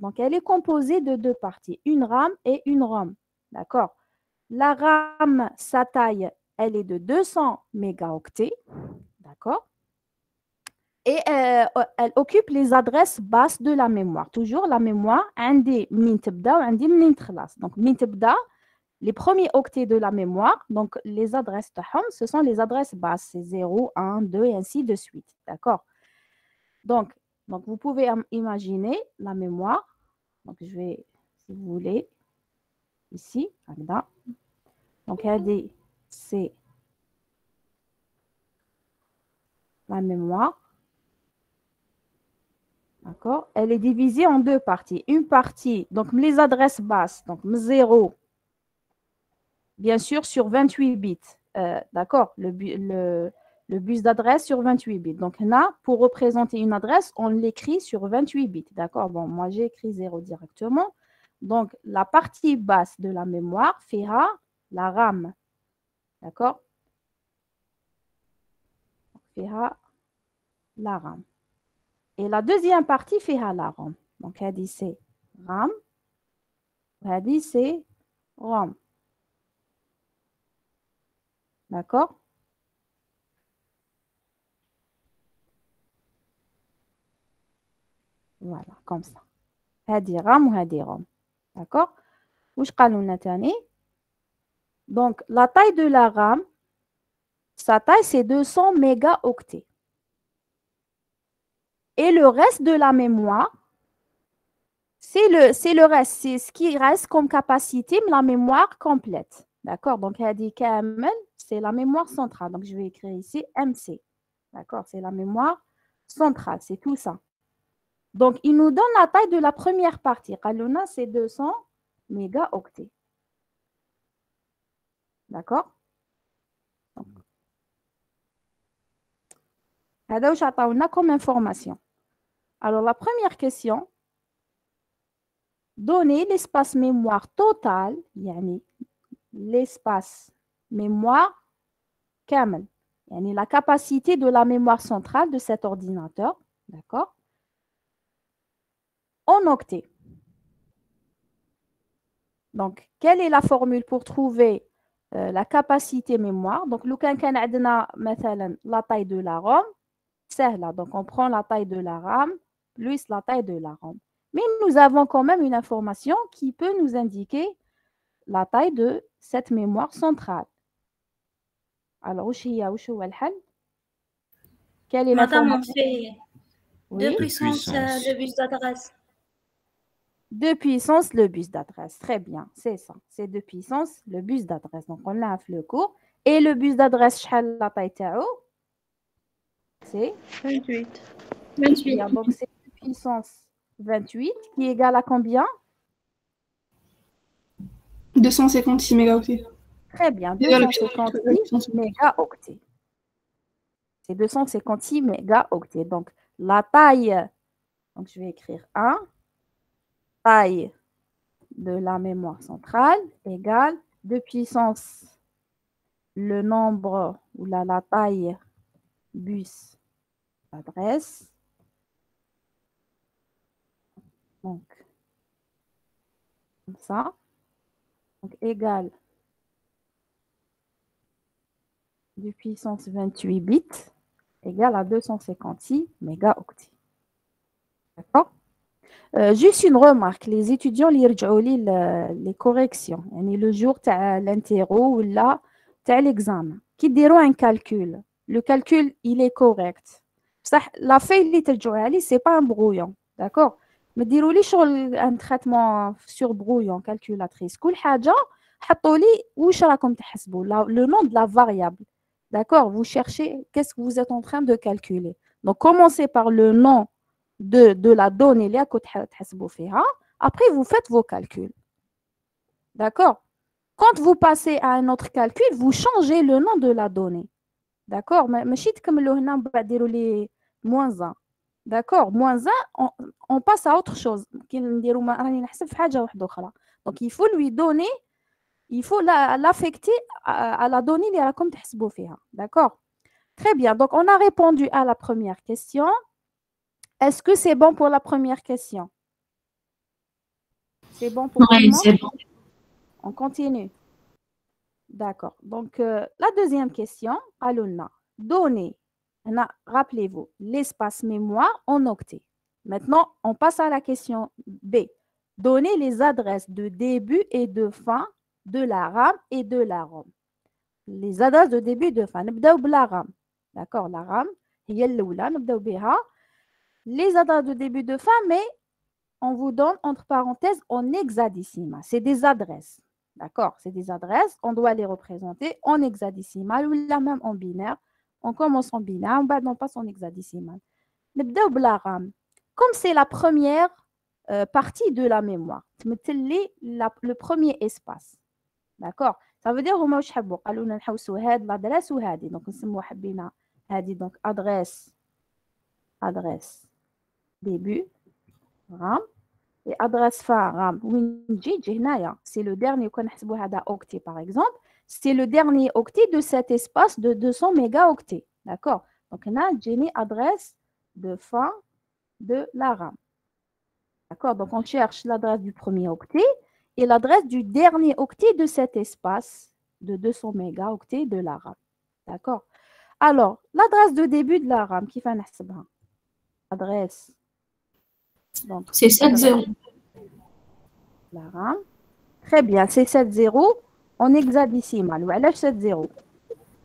Donc, elle est composée de deux parties, une RAM et une ROM. D'accord? La RAM, sa taille, elle est de 200 mégaoctets. D'accord? Et elle occupe les adresses basses de la mémoire. Toujours la mémoire, عندي منين تبدا وعندي منين تخلص. Donc, منين تبدا, les premiers octets de la mémoire, donc les adresses تاعهم, ce sont les adresses basses. C'est 0, 1, 2 et ainsi de suite. D'accord? Donc, vous pouvez imaginer la mémoire. Donc, je vais, si vous voulez, ici, là. Donc, c'est la mémoire. D'accord? Elle est divisée en deux parties. Une partie, donc les adresses basses, donc 0, bien sûr, sur 28 bits. D'accord? Le bus d'adresse sur 28 bits. Donc là, pour représenter une adresse, on l'écrit sur 28 bits. D'accord? Bon, moi, j'ai écrit 0 directement. Donc, la partie basse de la mémoire fera la RAM. D'accord? Fera la RAM. Et la deuxième partie fera la ROM. Donc, elle dit c'est RAM. Elle dit c'est ROM. D'accord? Voilà, comme ça. هذه RAM وهذه ROM. D'accord? واش قالوا لنا تاني؟ Donc, la taille de la RAM, sa taille, c'est 200 mégaoctets. Et le reste de la mémoire, c'est le reste. C'est ce qui reste comme capacité, mais la mémoire complète. D'accord? Donc, هذه كامل, c'est la mémoire centrale. Donc, je vais écrire ici MC. D'accord? C'est la mémoire centrale. C'est tout ça. Donc, il nous donne la taille de la première partie. Kaluna, c'est 200 mégaoctets. D'accord? On a comme information. Alors, la première question, donner l'espace mémoire total, yani l'espace mémoire kamel, yani la capacité de la mémoire centrale de cet ordinateur, d'accord, en octets. Donc, quelle est la formule pour trouver la capacité mémoire? Donc, le cas كان عندنا مثلا la taille de la ROM, سهلة. Donc, on prend la taille de la RAM plus la taille de la ROM. Mais nous avons quand même une information qui peut nous indiquer la taille de cette mémoire centrale. Alors, وش هو الحل? Quelle est Madame, on l'information? fait Oui. 2 puissance le bus d'adresse. 2 puissance le bus d'adresse. Très bien, c'est ça. C'est 2 puissance le bus d'adresse. Donc, on l'a fait le cours. Et le bus d'adresse, شحال la taille تاعو? C'est 28. bien. Donc, c'est 2 puissance 28 qui est égal à combien? 256 mégaoctets. Très bien, 256 mégaoctets. C'est 256 mégaoctets. Donc, la taille, donc je vais écrire 1, taille de la mémoire centrale égale 2 puissance le nombre ou la taille bus adresse. Donc, comme ça. Donc, égale 2 puissance 28 bits égale à 256 mégaoctets. D'accord? Juste une remarque, les étudiants les corrections, le jour de l'interro ou là, l'examen, qui diront un calcul. Le calcul, il est correct. La feuille, ce n'est pas un brouillon. D'accord? Mais direz sur un traitement sur brouillon, calculatrice. Le nom de la variable. D'accord? Vous cherchez qu'est-ce que vous êtes en train de calculer. Donc, commencez par le nom de la donnée. Après, vous faites vos calculs. D'accord? Quand vous passez à un autre calcul, vous changez le nom de la donnée. D'accord? ماشي تكملوا هنا بعد ديروا لي moins 1. D'accord? Moins 1, on passe à autre chose. Donc, il faut lui donner, il faut l'affecter à la donnée اللي راكم تحسبوا فيها. D'accord? Très bien. Donc, on a répondu à la première question. Est-ce que c'est bon pour la première question? C'est bon pour tout le Oui, monde? c'est bon. On continue. D'accord. Donc, la deuxième question, Aluna. Donnez, rappelez-vous, l'espace mémoire en octets. Maintenant, on passe à la question B. Donnez les adresses de début et de fin de la RAM et de la ROM. Les adresses de début et de fin. نبداو بلا RAM. D'accord, la RAM هي الأولى نبداو بها. Les adresses de début et de fin, mais on vous donne entre parenthèses en hexadécimal. C'est des adresses. D'accord? C'est des adresses. On doit les représenter en hexadécimal ou là même en binaire. On commence en binaire, on passe en hexadécimal. Comme c'est la première partie de la mémoire, le premier espace. D'accord? Ça veut dire هما واش حبوا قالوا لنا نحوسوا هاد l'adresse وهذه donc نسموها حبينا هذه donc adresse début RAM et adresse fin RAM وين تجي هنايا c'est le dernier كون نحسبوا هذا octet par exemple c'est le dernier octet de cet espace de 200 mégaoctets. D'accord? Donc هنا تجيني adresse de fin de la RAM. D'accord? Donc on cherche l'adresse du premier octet et l'adresse du dernier octet de cet espace de 200 mégaoctets de la RAM. D'accord? Alors, l'adresse de début de la RAM, qui fait نحسبها? Adresse. Donc, C'est 7-0. La RAM. Très bien, c'est 7-0 en hexadécimal. Ou alors 7-0.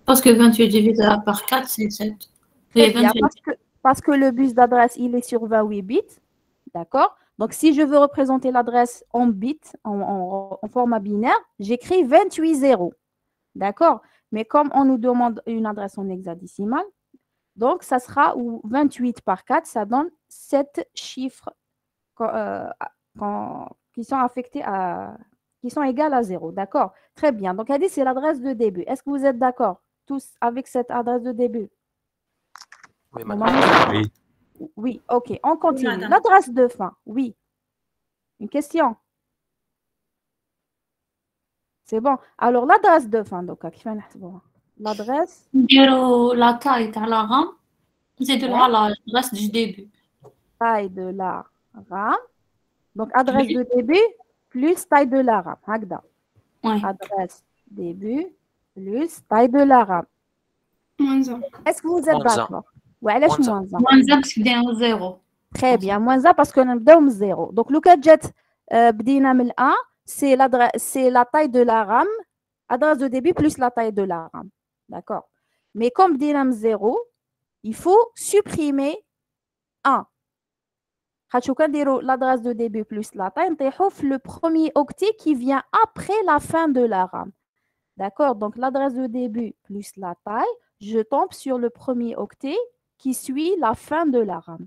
Parce que 28 divisé par 4, c'est 7. Très bien, parce que le bus d'adresse, il est sur 28 bits. D'accord? Donc, si je veux représenter l'adresse en bits, en format binaire, j'écris 28 zéros. D'accord? Mais comme on nous demande une adresse en hexadécimal, donc ça sera 28 par 4, ça donne 7 chiffres qui sont affectés qui sont égales à 0. D'accord? Très bien. Donc, elle dit c'est l'adresse de début. Est-ce que vous êtes d'accord tous avec cette adresse de début? Oui, madame. Oui. Oui, ok. On continue. Madame. L'adresse de fin, oui. Une question? C'est bon. Alors, l'adresse de fin, donc, l'adresse نديرو la taille تاع la RAM نزيدو لها l'adresse du début. taille de la RAM. Donc, adresse de début plus taille de la RAM. هكذا. Ouais. Adresse début plus taille de la RAM. Moins 1. Est-ce que vous êtes Moins un. d'accord? وعلاش Moins un. moins 1? Moins 1 parce que c'est 0. Très bien, moins 1 parce que nous avons 0. Donc, le cas de بدينا من 1, c'est la taille de la RAM, adresse de début plus la taille de la RAM. D'accord? Mais comme بدينا 0, il faut supprimer 1. L'adresse de début plus la taille, le premier octet qui vient après la fin de la RAM. D'accord? Donc, l'adresse de début plus la taille, je tombe sur le premier octet qui suit la fin de la RAM.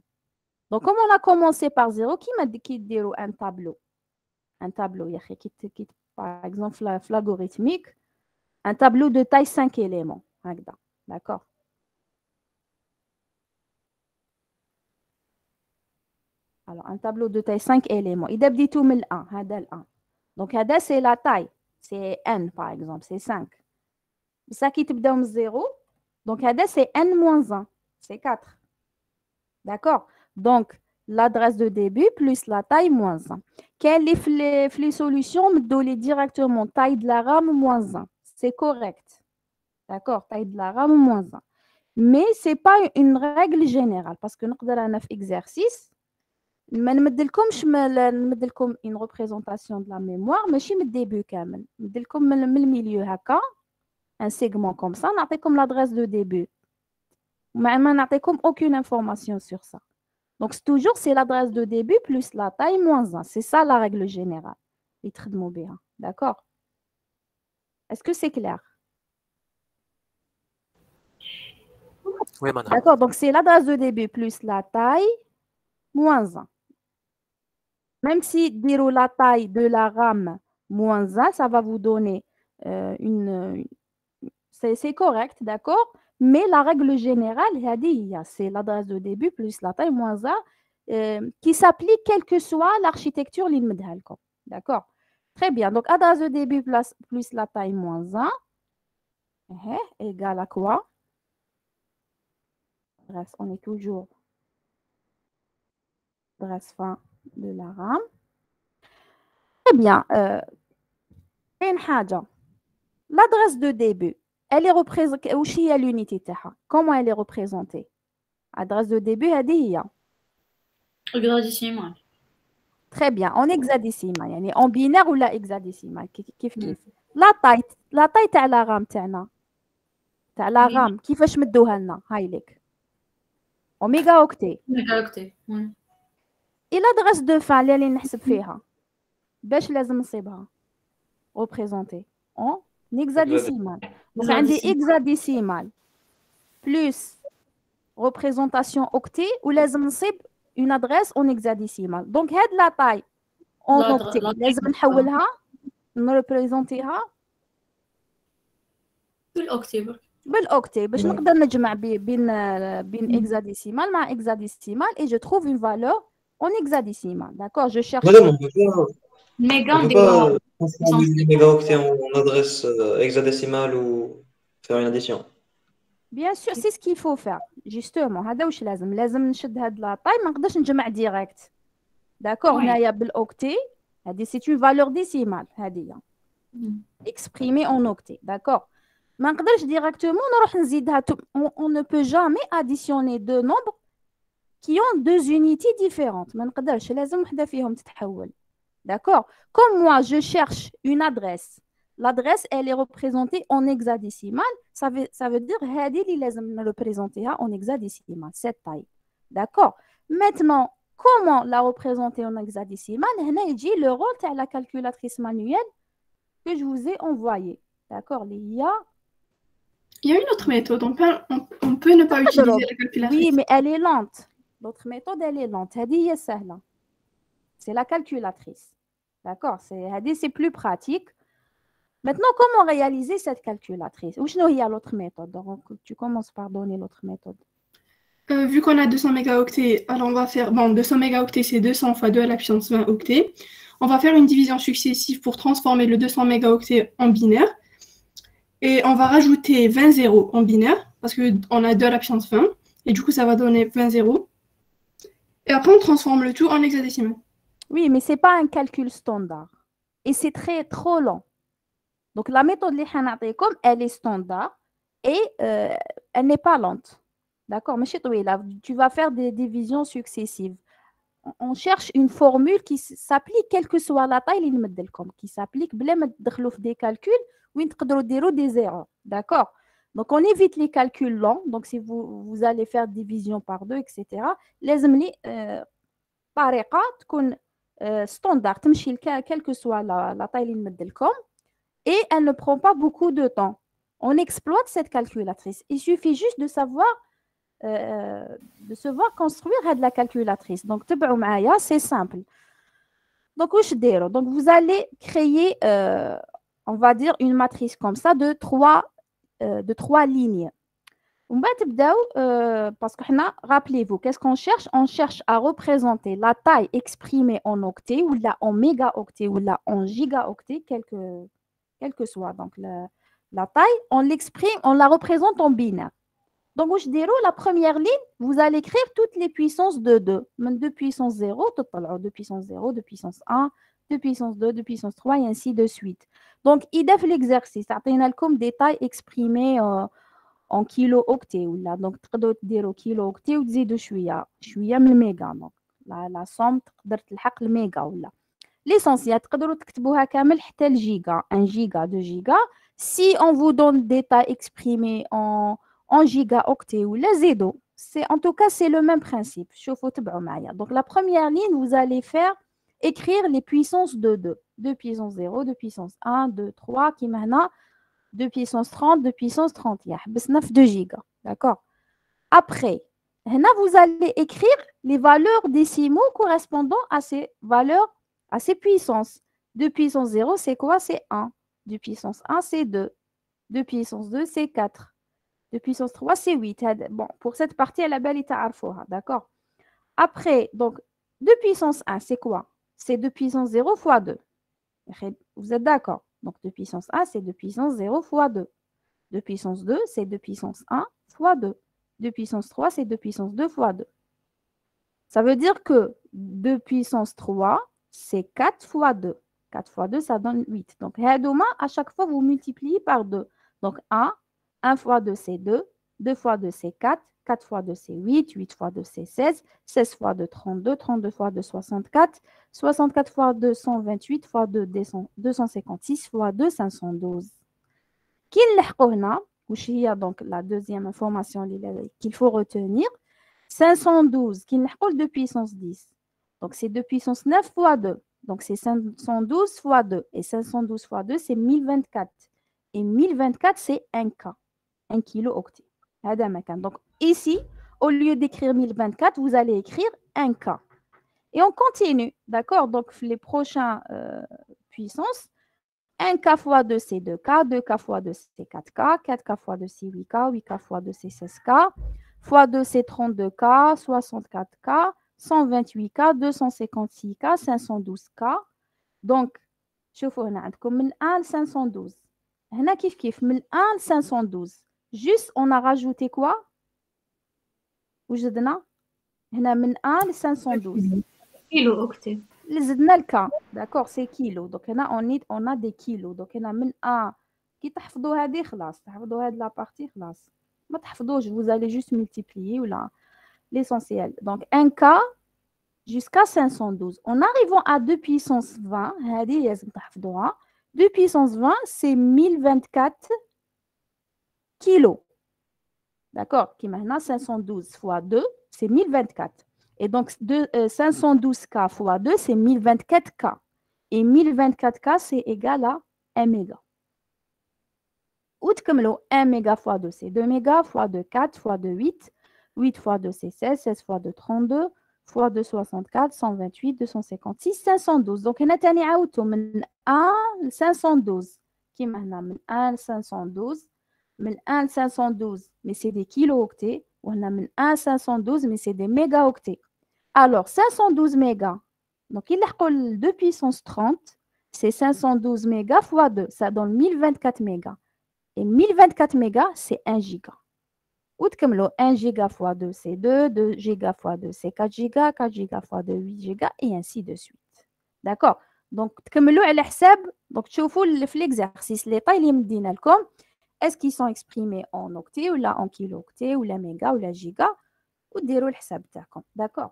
Donc, comme on a commencé par 0, qui m'a dit qu'il y a un tableau? Un tableau, par exemple, l'algorithmique, un tableau de taille 5 éléments. D'accord? Alors, un tableau de taille 5 éléments. Il a dit tout 1, 1. Donc, c'est la taille. C'est n, par exemple, c'est 5. Ça qui te donne 0. Donc, c'est n moins 1. C'est 4. D'accord? Donc, l'adresse de début plus la taille moins 1. Quelles les solutions me donnent directement taille de la RAM moins 1. C'est correct. D'accord? Taille de la RAM moins 1. Mais ce n'est pas une règle générale parce que nous avons un exercice. ما نمدلكمش نمدلكم une représentation de la mémoire ماشي من الديبي كامل نمدلكم من الميليو هكا un segment comme ça نعطيكم l'adresse de début ما نعطيكم aucune information sur ça. Donc toujours c'est l'adresse de début plus la taille moins 1. C'est ça la règle générale. D'accord? Est-ce que c'est clair? Oui, madame. D'accord, donc c'est l'adresse de début plus la taille moins 1. Même si dire la taille de la RAM moins 1, ça va vous donner c'est correct, d'accord? Mais la règle générale, c'est l'adresse de début plus la taille moins 1 qui s'applique quelle que soit l'architecture l'immédiate. D'accord? Très bien. Donc, adresse de début plus la taille moins 1 égale à quoi? Bref, on est toujours adresse fin de la RAM. Très bien. L'adresse de début, elle est représentée. Où est l'unité تاعها? Comment elle est représentée? Adresse de début, هذه هي. Hexadécimal. Très bien. En hexadécimal, يعني en binaire ou la hexadécimal كيف. La taille تاع la RAM تاعنا. تاع la RAM كيفاش مدوها لنا؟ هاي لك. En mégaoctet. Mégaoctet. Oui. Et l'adresse de fin اللي نحسب فيها باش لازم نصيبها représentée en hexadécimal. Donc عندي hexadécimal plus représentation octet ou لازم نصيب une adresse en hexadécimal. Donc هاد la taille en octet لازم نحولها نريبريزونتيها بالoctet باش نقدر نجمع بين hexadécimal مع hexadécimal et je trouve une valeur en hexadécimal. D'accord, je cherche. Madame, on peut pas transformer les mégaoctets en adresse hexadécimale ou faire une addition. Bien sûr, c'est ce qu'il faut faire. Justement, هذا واش لازم نشد هاد لا طاي ما نقدرش نجمع ديريكت. D'accord, هنايا بالoctet, هذه c'est une valeur décimale هذه. Exprimée en octet, d'accord. ما نقدرش directement نروح نزيدها. On ne peut jamais additionner deux nombres qui ont deux unités différentes. ما نقدرش لازم وحده فيهم تتحول. D'accord. Comme moi, je cherche une adresse. L'adresse, elle est représentée en hexadécimal. Ça veut dire هذه اللي لازم نريبريزونتيها en hexadécimal, cette taille. D'accord. Maintenant, comment la représenter en hexadécimal? هنا يجي le rôle تاع la calculatrice manuelle que je vous ai envoyé. D'accord. Il y a une autre méthode. On peut ne pas utiliser la calculatrice. Oui, mais elle est lente. L'autre méthode, elle est lente. هذه هي سهلة. C'est la calculatrice. D'accord, c'est plus pratique. Maintenant, comment réaliser cette calculatrice? Ou sinon, il y a l'autre méthode. Donc, tu commences par donner l'autre méthode. Vu qu'on a 200 mégaoctets, alors on va faire... Bon, 200 mégaoctets, c'est 200 fois 2 à la puissance 20 octets. On va faire une division successive pour transformer le 200 mégaoctets en binaire. Et on va rajouter 20 zéros en binaire, parce qu'on a 2 à la puissance 20. Et du coup, ça va donner 20 zéros. Et après, on transforme le tout en hexadécimal. Oui, mais ce n'est pas un calcul standard. Et c'est trop lent. Donc, la méthode comme elle est standard et elle n'est pas lente. D'accord? Mais tu vas faire des divisions successives. On cherche une formule qui s'applique quelle que soit la taille qui s'applique des calculs où des erreurs. D'accord? Donc, on évite les calculs lents. Donc, si vous allez faire division par 2, etc., les طريقة تكون standard, quelle que soit la taille et elle ne prend pas beaucoup de temps. On exploite cette calculatrice. Il suffit juste de savoir construire la calculatrice. Donc, c'est simple. Donc, vous allez créer, on va dire, une matrice comme ça de trois lignes. Parce que rappelez-vous, qu'est-ce qu'on cherche? On cherche à représenter la taille exprimée en octets ou là en mégaoctets ou là en gigaoctets, quelle que soit donc la taille, on la représente en binaire. Donc, la première ligne, vous allez écrire toutes les puissances de 2. 2 puissance 0, 2 puissance 0, 2 puissance 1, 2 puissance 2, 2 puissance 3 et ainsi de suite. Donc, il fait l'exercice. On a comme des tailles exprimées en kilo-octets. Donc, تقدروا تديروا kilo-octets وتزيدوا شوية من الميجا. Donc, la somme تقدر تلحق الميجا ولا. L'essentiel, تقدروا تكتبوها كامل حتى الجيجا, 1 giga, 2 giga. Si on vous donne des tailles exprimées en gigaoctets ou la zéro, en tout cas, c'est le même principe. Donc, la première ligne, vous allez écrire les puissances de 2. 2 puissance 0, 2 puissance 1, 2, 3, qui maintenant 2 puissance 30, 2 puissance 30. Il y a 2 gigas. D'accord? Après, vous allez écrire les valeurs décimaux correspondant à ces valeurs, à ces puissances. 2 puissance 0, c'est quoi? C'est 1. 2 puissance 1, c'est 2. 2 puissance 2, c'est 4. 2 puissance 3, c'est 8. Bon, pour cette partie, elle a belle été arfoha, d'accord? Après, donc, 2 puissance 1, c'est quoi? C'est 2 puissance 0 fois 2. Vous êtes d'accord? Donc, 2 puissance 1, c'est 2 puissance 0 fois 2. 2 puissance 2, c'est 2 puissance 1 fois 2. 2 puissance 3, c'est 2 puissance 2 fois 2. Ça veut dire que 2 puissance 3, c'est 4 fois 2. 4 fois 2, ça donne 8. Donc, à chaque fois, vous multipliez par 2. Donc, 1 fois 2, c'est 2. 2 fois 2, c'est 4. 4 fois 2, c'est 8. 8 fois 2, c'est 16. 16 fois 2, 32. 32 fois 2, 64. 64 fois 2, 128. Fois 2, 256. Fois 2, 512. Qui est donc la deuxième information qu'il faut retenir. 512, qui est 2 puissance 10. Donc, c'est 2 puissance 9 fois 2. Donc, c'est 512 fois 2. Et 512 fois 2, c'est 1024. Et 1024, c'est 1 K. 1 kilo-octet. Donc, ici, au lieu d'écrire 1024, vous allez écrire 1 K. Et on continue. D'accord? Donc, les prochaines puissances. 1K fois 2, c'est 2K. 2K fois 2, c'est 4K. 4K fois 2, c'est 8K. 8K fois 2, c'est 16K. Fois 2, c'est 32K. 64K. 128K. 256K. 512K. Donc, شوفوا هنا عندكم من 1 ل 512. هنا كيف من 1 ل 512. Juste, on a rajouté quoi? وجدنا هنا من 1 ل 512. كيلو أوكتي. زدنا الكا. D'accord, c'est كيلو. Donc هنا on a des kilos. Donc هنا من 1 كي تحفظوا هذه خلاص. تحفظوا هذه la partie خلاص. ما تحفظوش, vous allez juste multiplier ولا l'essentiel. Donc 1K jusqu'à 512. En arrivant à 2 puissance 20, هذه لازم تحفظوها. 2 puissance 20, c'est 1024 kilos. D'accord? Qui maintenant 512 fois 2, c'est 1024. Et donc 512K fois 2, c'est 1024K. Et 1024K, c'est égal à 1 méga. Ou 1 méga fois 2, c'est 2 mégas, fois 2, 4, fois 2, 8. 8 fois 2, c'est 16, 16 fois 2, 32, fois 2, 64, 128, 256, 512. Donc, on a tani auto من 1 ل 512. Qui maintenant من 1 ل 512. من 1 ل 512, mais c'est des kilo-octets. On a من 1 à 512, mais c'est des mégaoctets. Alors, 512 mégas. Donc, il a 2 puissance 30. C'est 512 mégas fois 2. Ça donne 1024 mégas. Et 1024 mégas, c'est 1 giga. Ou 1 giga fois 2, c'est 2. 2 giga fois 2, c'est 4 giga. 4 giga fois 2, 8 giga. Et ainsi de suite. D'accord? Donc, تكملوا على حساب. Donc, تشوفوا في l'exercice les tailles اللي مدينا لكم. Est-ce qu'ils sont exprimés en octets ou là en kilo-octets ou la méga ou la giga? Ou ديروا الحساب تاعكم. D'accord?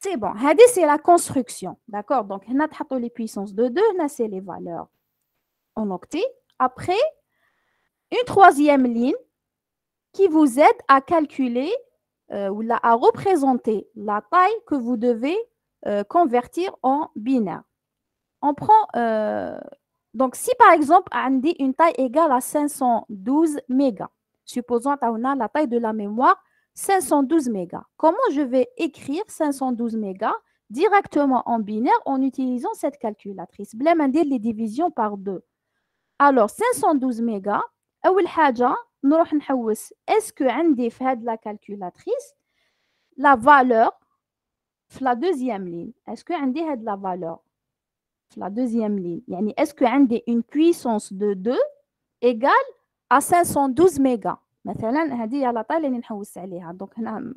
C'est bon. C'est la construction. D'accord? Donc, on a les puissances de 2. C'est les valeurs en octets. Après, une troisième ligne qui vous aide à calculer ou à représenter la taille que vous devez convertir en binaire. On prend... donc, si par exemple, on dit une taille égale à 512 mégas, supposons qu'on a la taille de la mémoire 512 mégas. Comment je vais écrire 512 mégas directement en binaire en utilisant cette calculatrice? Bla ma ندير les divisions par 2. Alors, 512 mégas, أول حاجة نروح نحوس est-ce que عندي في هاد la calculatrice la valeur في la deuxième ligne? Est-ce que عندي هاد la valeur في la deuxième ligne? يعني est-ce que عندي une puissance de 2 égale à 512 mégas? مثلا هذه هي la taille اللي نحوس عليها. Donc هنا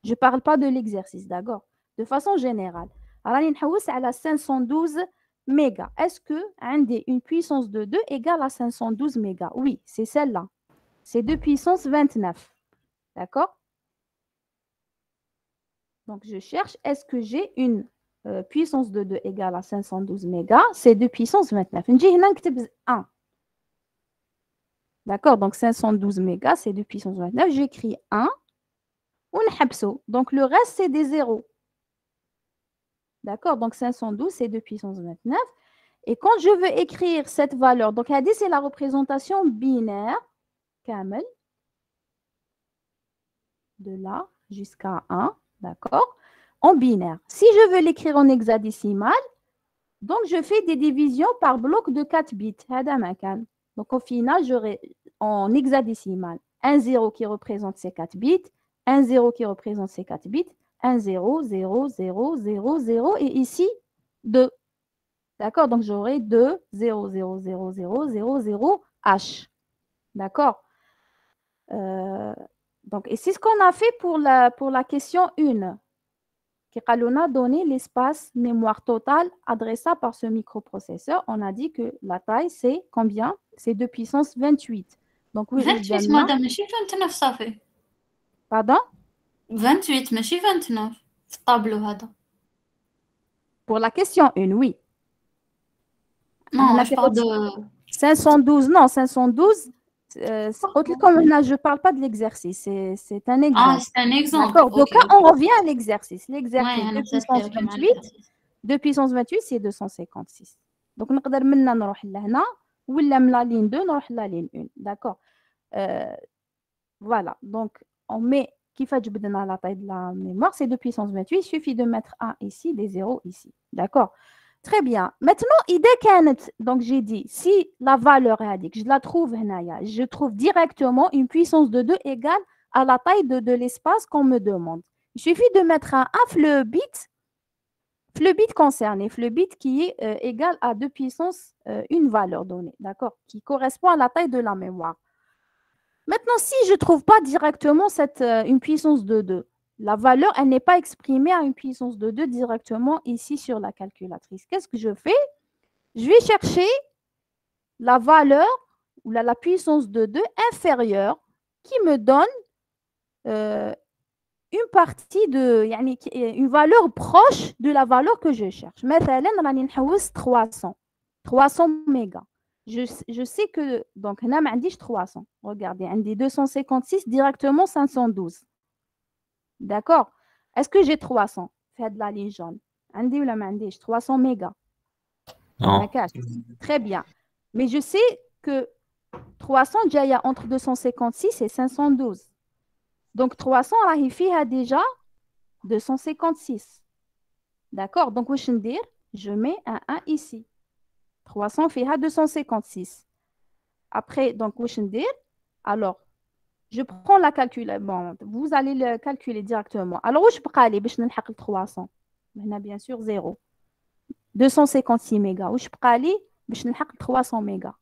je parle pas de l'exercice, d'accord? De façon générale. راني نحوس على 512 mégas. Est-ce que عندي une puissance de 2 égale à 512 mégas? Oui, c'est celle-là. C'est 2 puissance 29. D'accord? Donc je cherche, est-ce que j'ai une puissance de 2 égale à 512 mégas? C'est 2 puissance 29. نجي هنا نكتب 1. D'accord? Donc 512 mégas, c'est 2 puissance 29. J'écris 1. Donc le reste, c'est des zéros. D'accord? Donc 512, c'est 2 puissance 29. Et quand je veux écrire cette valeur, donc c'est la représentation binaire, camel, de là jusqu'à 1, d'accord? En binaire. Si je veux l'écrire en hexadécimal, donc je fais des divisions par bloc de 4 bits. Donc au final, j'aurai en hexadécimal un 0 qui représente ces 4 bits, un 0 qui représente ces 4 bits, un 0, 0, 0, 0, 0, et ici 2. D'accord? Donc j'aurai 2, 0, 0, 0, 0, 0, 0, H. D'accord? Donc, et c'est ce qu'on a fait pour la question 1. qui a donné l'espace mémoire total adressable par ce microprocesseur. On a dit que la taille, c'est combien? C'est 2 puissance 28. Donc, oui, 28 madame, ماشي 29 صافي. Pardon? 28 ماشي 29 في الطابلو هذا. Pour la question 1, oui. Non, je parle de 512, non, 512. Comme je ne parle pas de l'exercice, c'est un exemple. Ah, c'est un exemple. D'accord. Donc, Okay, on revient à l'exercice. L'exercice ouais, 2 puissance 28, 2 puissance 28, c'est 256. Donc, نقدر منا نروح لهنا ولا من la ligne 2 نروح la ligne 1. D'accord. Voilà. Donc, on met كيفاش جبدنا la taille de la mémoire, c'est 2 puissance 28. Il suffit de mettre 1 ici, des 0 ici. D'accord. Très bien. Maintenant, idée كانت, donc j'ai dit, si la valeur est je la trouve هنايا, je trouve directement une puissance de 2 égale à la taille de l'espace qu'on me demande. Il suffit de mettre un le bit concerné, le bit qui est égal à 2 puissance une valeur donnée, d'accord, qui correspond à la taille de la mémoire. Maintenant, si je ne trouve pas directement une puissance de 2, la valeur, elle n'est pas exprimée à une puissance de 2 directement ici sur la calculatrice. Qu'est-ce que je fais? Je vais chercher la valeur ou la puissance de 2 inférieure qui me donne une partie une valeur proche de la valeur que je cherche. مثلا راني نحوس 300 mégas. Je sais que donc هنا ما عنديش 300. Regardez, عندي 256 directement 512. D'accord? Est-ce que j'ai 300? Faites de la ligne jaune. عندي ولا ما عنديش 300 mégas. Non. Très bien. Mais je sais que 300 جايه entre 256 et 512. Donc 300 راهي فيها déjà 256. D'accord? Donc واش ندير? Je mets un 1 ici. 300 فيها 256. Après, donc واش ندير? Alors, je prends la calcul. Bon, vous allez le calculer directement. Alors, واش بقى لي باش نلحق ل 300? هنا bien sûr 0. 256 mégas. واش بقى لي باش نلحق ل 300 mégas?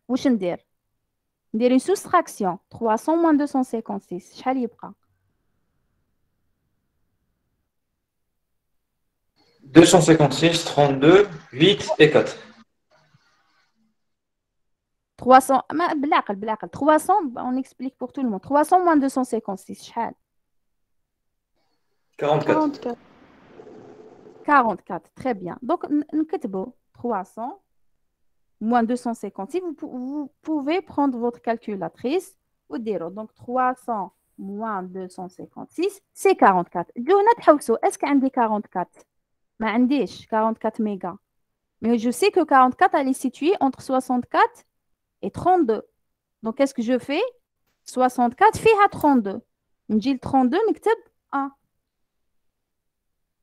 واش ندير؟ ندير une soustraction. 300 moins 256. شحال يبقى؟ 256, 32, 8 et 4. 300 بالعقل 300 on explique pour tout le monde. 300 moins 256 شحال؟ 44. 44, très bien. Donc نكتبوا 300 moins 256. Vous pouvez prendre votre calculatrice ou dire donc 300 moins 256 c'est 44. جونا تحوسوا est-ce que عندي 44؟ ما عنديش 44 mégas. Mais je sais que 44 elle est située entre 64 et 32. Donc qu'est-ce que je fais? 64 فيها 32. نجي ل 32 نكتب 1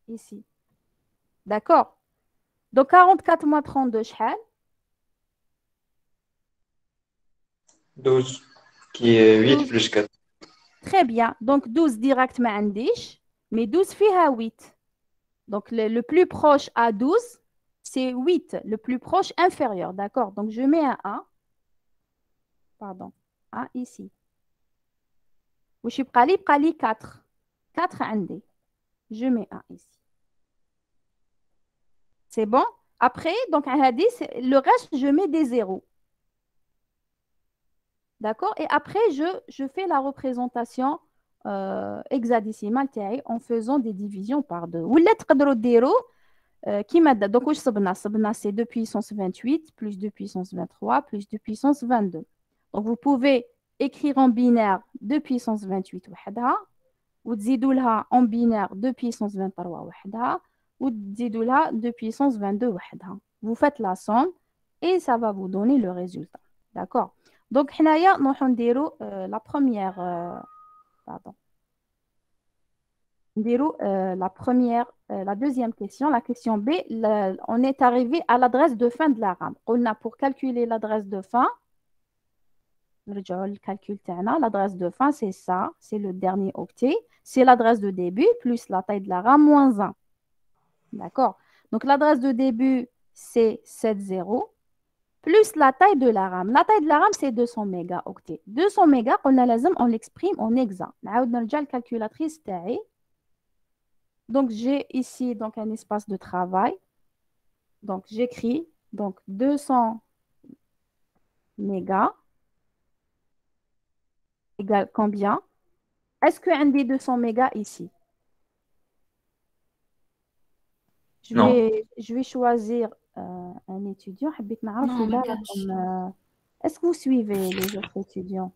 ici. D'accord? Donc 44 moins 32 شحال؟ 12, qui est 8 plus 4. Très bien. Donc 12 direct ما عنديش, mais 12 فيها 8. Donc le plus proche à 12, c'est 8. Le plus proche inférieur. D'accord? Donc je mets un 1. Pardon. 1 ici. واش يبقى لي؟ يبقى لي 4. 4 عندي. Je mets 1 ici. C'est bon? Après, donc le reste, je mets des zéros. D'accord? Et après, je fais la représentation hexadécimale en faisant des divisions par 2. Ou تقدروا ديروا كيما donc واش صبنا c'est 2 puissance 28 plus 2 puissance 23 plus 2 puissance 22. Donc vous pouvez écrire en binaire 2 puissance 28 وحدها وتزيدوا لها en binaire 2 puissance 23 وحدها وتزيدوا لها 2 puissance 22 وحدها. Vous faites la somme et ça va vous donner le résultat. D'accord? Donc حنايا نروحوا نديروا la première pardon. نديروا la deuxième question, la question B. On est arrivé à l'adresse de fin de la RAM. On a pour calculer l'adresse de fin. Le calcul تاعنا, l'adresse de fin c'est ça, c'est le dernier octet, c'est l'adresse de début plus la taille de la RAM moins 1. D'accord? Donc l'adresse de début c'est 70 plus la taille de la RAM. La taille de la RAM c'est 200 mégaoctets. 200 mégas on l'exprime en hexa. نعاود نرجع calculatrice تاعي Donc, j'ai ici donc, un espace de travail. Donc, j'écris donc 200 mégas égale combien? Est-ce que un des 200 mégas ici? Non. Je vais choisir un étudiant. حبيت نعرف Non, إلا ما كانش. راكم est-ce que vous suivez les autres étudiants?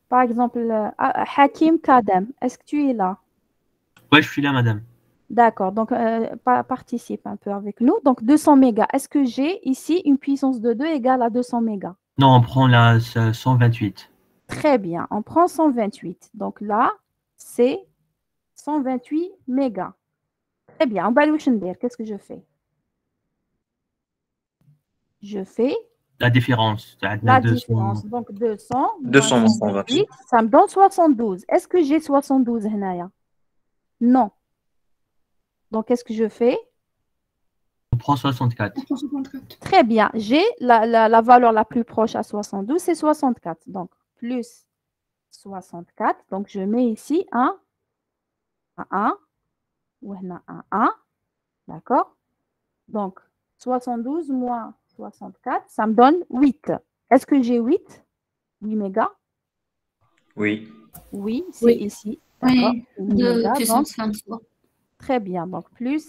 Par exemple, Hakim Kadem, est-ce que tu es là? Ouais, je suis là, madame. D'accord, donc participe un peu avec nous. Donc 200 mégas. Est-ce que j'ai ici une puissance de 2 égale à 200 mégas? Non, on prend la 128. Très bien, on prend 128. Donc là, c'est 128 mégas. Très bien, on va le dire. Qu'est-ce que je fais? Je fais La différence. la différence. Donc 200 200 moins moins 128, ça me donne 72. Est-ce que j'ai 72 هنايا? Non. Donc qu'est-ce que je fais? On prend 64. On prend 64. Très bien. J'ai la valeur la plus proche à 72, c'est 64. Donc plus 64. Donc je mets ici un 1. Ou un 1. D'accord? Donc 72 moins 64, ça me donne 8. Est-ce que j'ai 8? 8 mégas? Oui. Oui, c'est Oui. ici. D'accord. Oui, 8 de mégas, donc, puissance 23. très bien. Donc, plus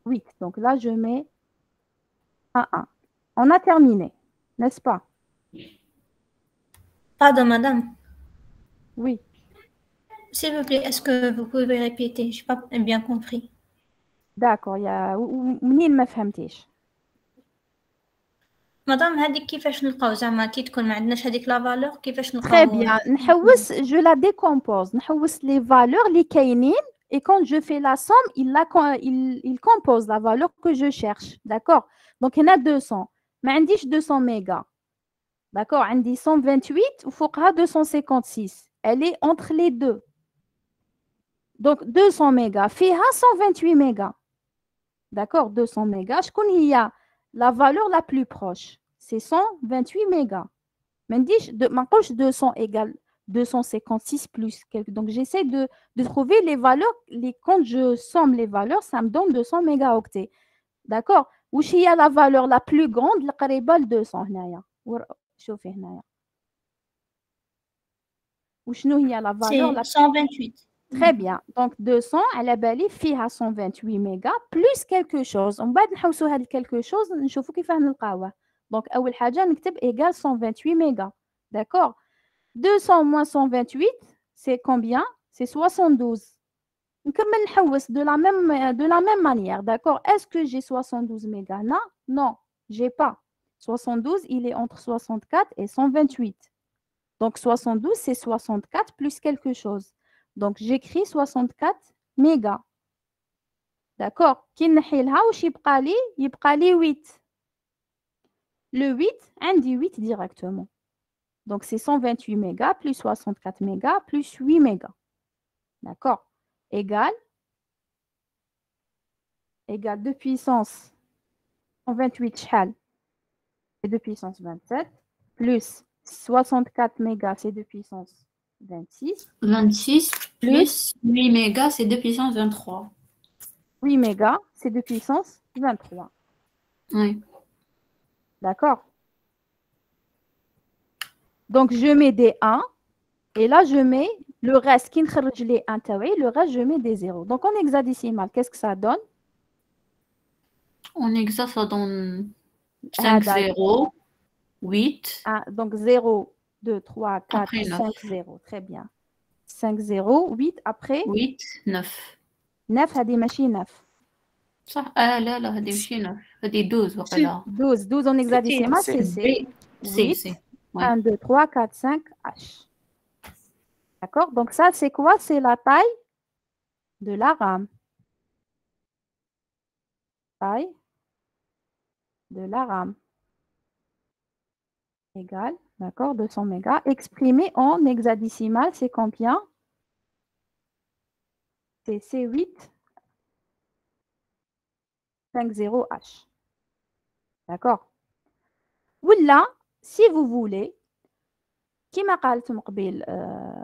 8. Donc là, je mets un 1. On a terminé, n'est-ce pas? Pardon, madame. Oui. S'il vous plaît, est-ce que vous pouvez répéter? Je n'ai pas bien compris. D'accord. منين ما فهمتيش؟ مدام هذيك كيفاش نلقاو زعما كي تكون ما عندناش هذيك لا فالور كيفاش Très نلقاو bien. نحوس, je la décompose. نحوس les valeurs اللي كاينين et quand je fais la somme, il compose la valeur que je cherche. D'accord? Donc, il y en a 200. ما عنديش 200 mégas. D'accord? عندي 128 وفوقها 256. Elle est entre les deux. Donc, 200 mégas. فيها 128 mégas. D'accord? 200 mégas. شكون هي la valeur la plus proche? C'est 128 mégas. ما نقولش 200 égale 256 plus quelque. Donc, j'essaie de trouver les valeurs. Quand je somme les valeurs, ça me donne 200 mégaoctets. D'accord? واش هي la valeur la plus grande اللي قريبة ل 200 هنايا؟ شوفي هنايا. وشنو هي la valeur la 128. Très bien. Donc 200 على بالي فيها 128 mégas plus quelque chose. ومن بعد نحوسوا هذا quelque chose نشوفوا كيفاه نلقاوه. Donc أول حاجة نكتب égal 128 mégas. D'accord? 200 moins 128, c'est combien? C'est 72. نكمل نحوس de la même manière. D'accord? Est-ce que j'ai 72 mégas là? Non, j'ai pas. 72, il est entre 64 et 128. Donc 72, c'est 64 plus quelque chose. Donc j'écris 64 mégas. D'accord? كي نحيلها واش يبقى لي؟ يبقى لي 8. Le 8, عندي 8 directement. Donc c'est 128 mégas plus 64 mégas plus 8 mégas. D'accord? Égale 2 puissance 128 شحال? C'est 2 puissance 27 plus 64 mégas, c'est 2 puissance 26. 26 plus 8 mégas, c'est 2 puissance 23. 8 mégas, c'est 2 puissance 23. Oui. D'accord? Donc, je mets des 1 et là, je mets le reste qui نخرج les 1 تاوعي, le reste, je mets des 0. Donc, en hexadécimal, qu'est-ce que ça donne? En hexa, ça donne 5, 0, 8. Donc, 0, 2, 3, 4, Après 9. 5, 0. Très bien. 5, 0, 8, après 8, 9. 9, هذه ماشي 9. صح لا لا هذه ماشي 9 هذه 12 وقيلا 12 en hexadécimal, c'est C. C. 1, 2, 3, 4, 5, H. D'accord? Donc, ça, c'est quoi? C'est la taille de la RAM. Taille de la RAM. Égale, d'accord, 200 mégas. Exprimé en hexadécimal, c'est combien? C'est C8 50H. D'accord? Ou là, si vous voulez, كيما قالت من قبيل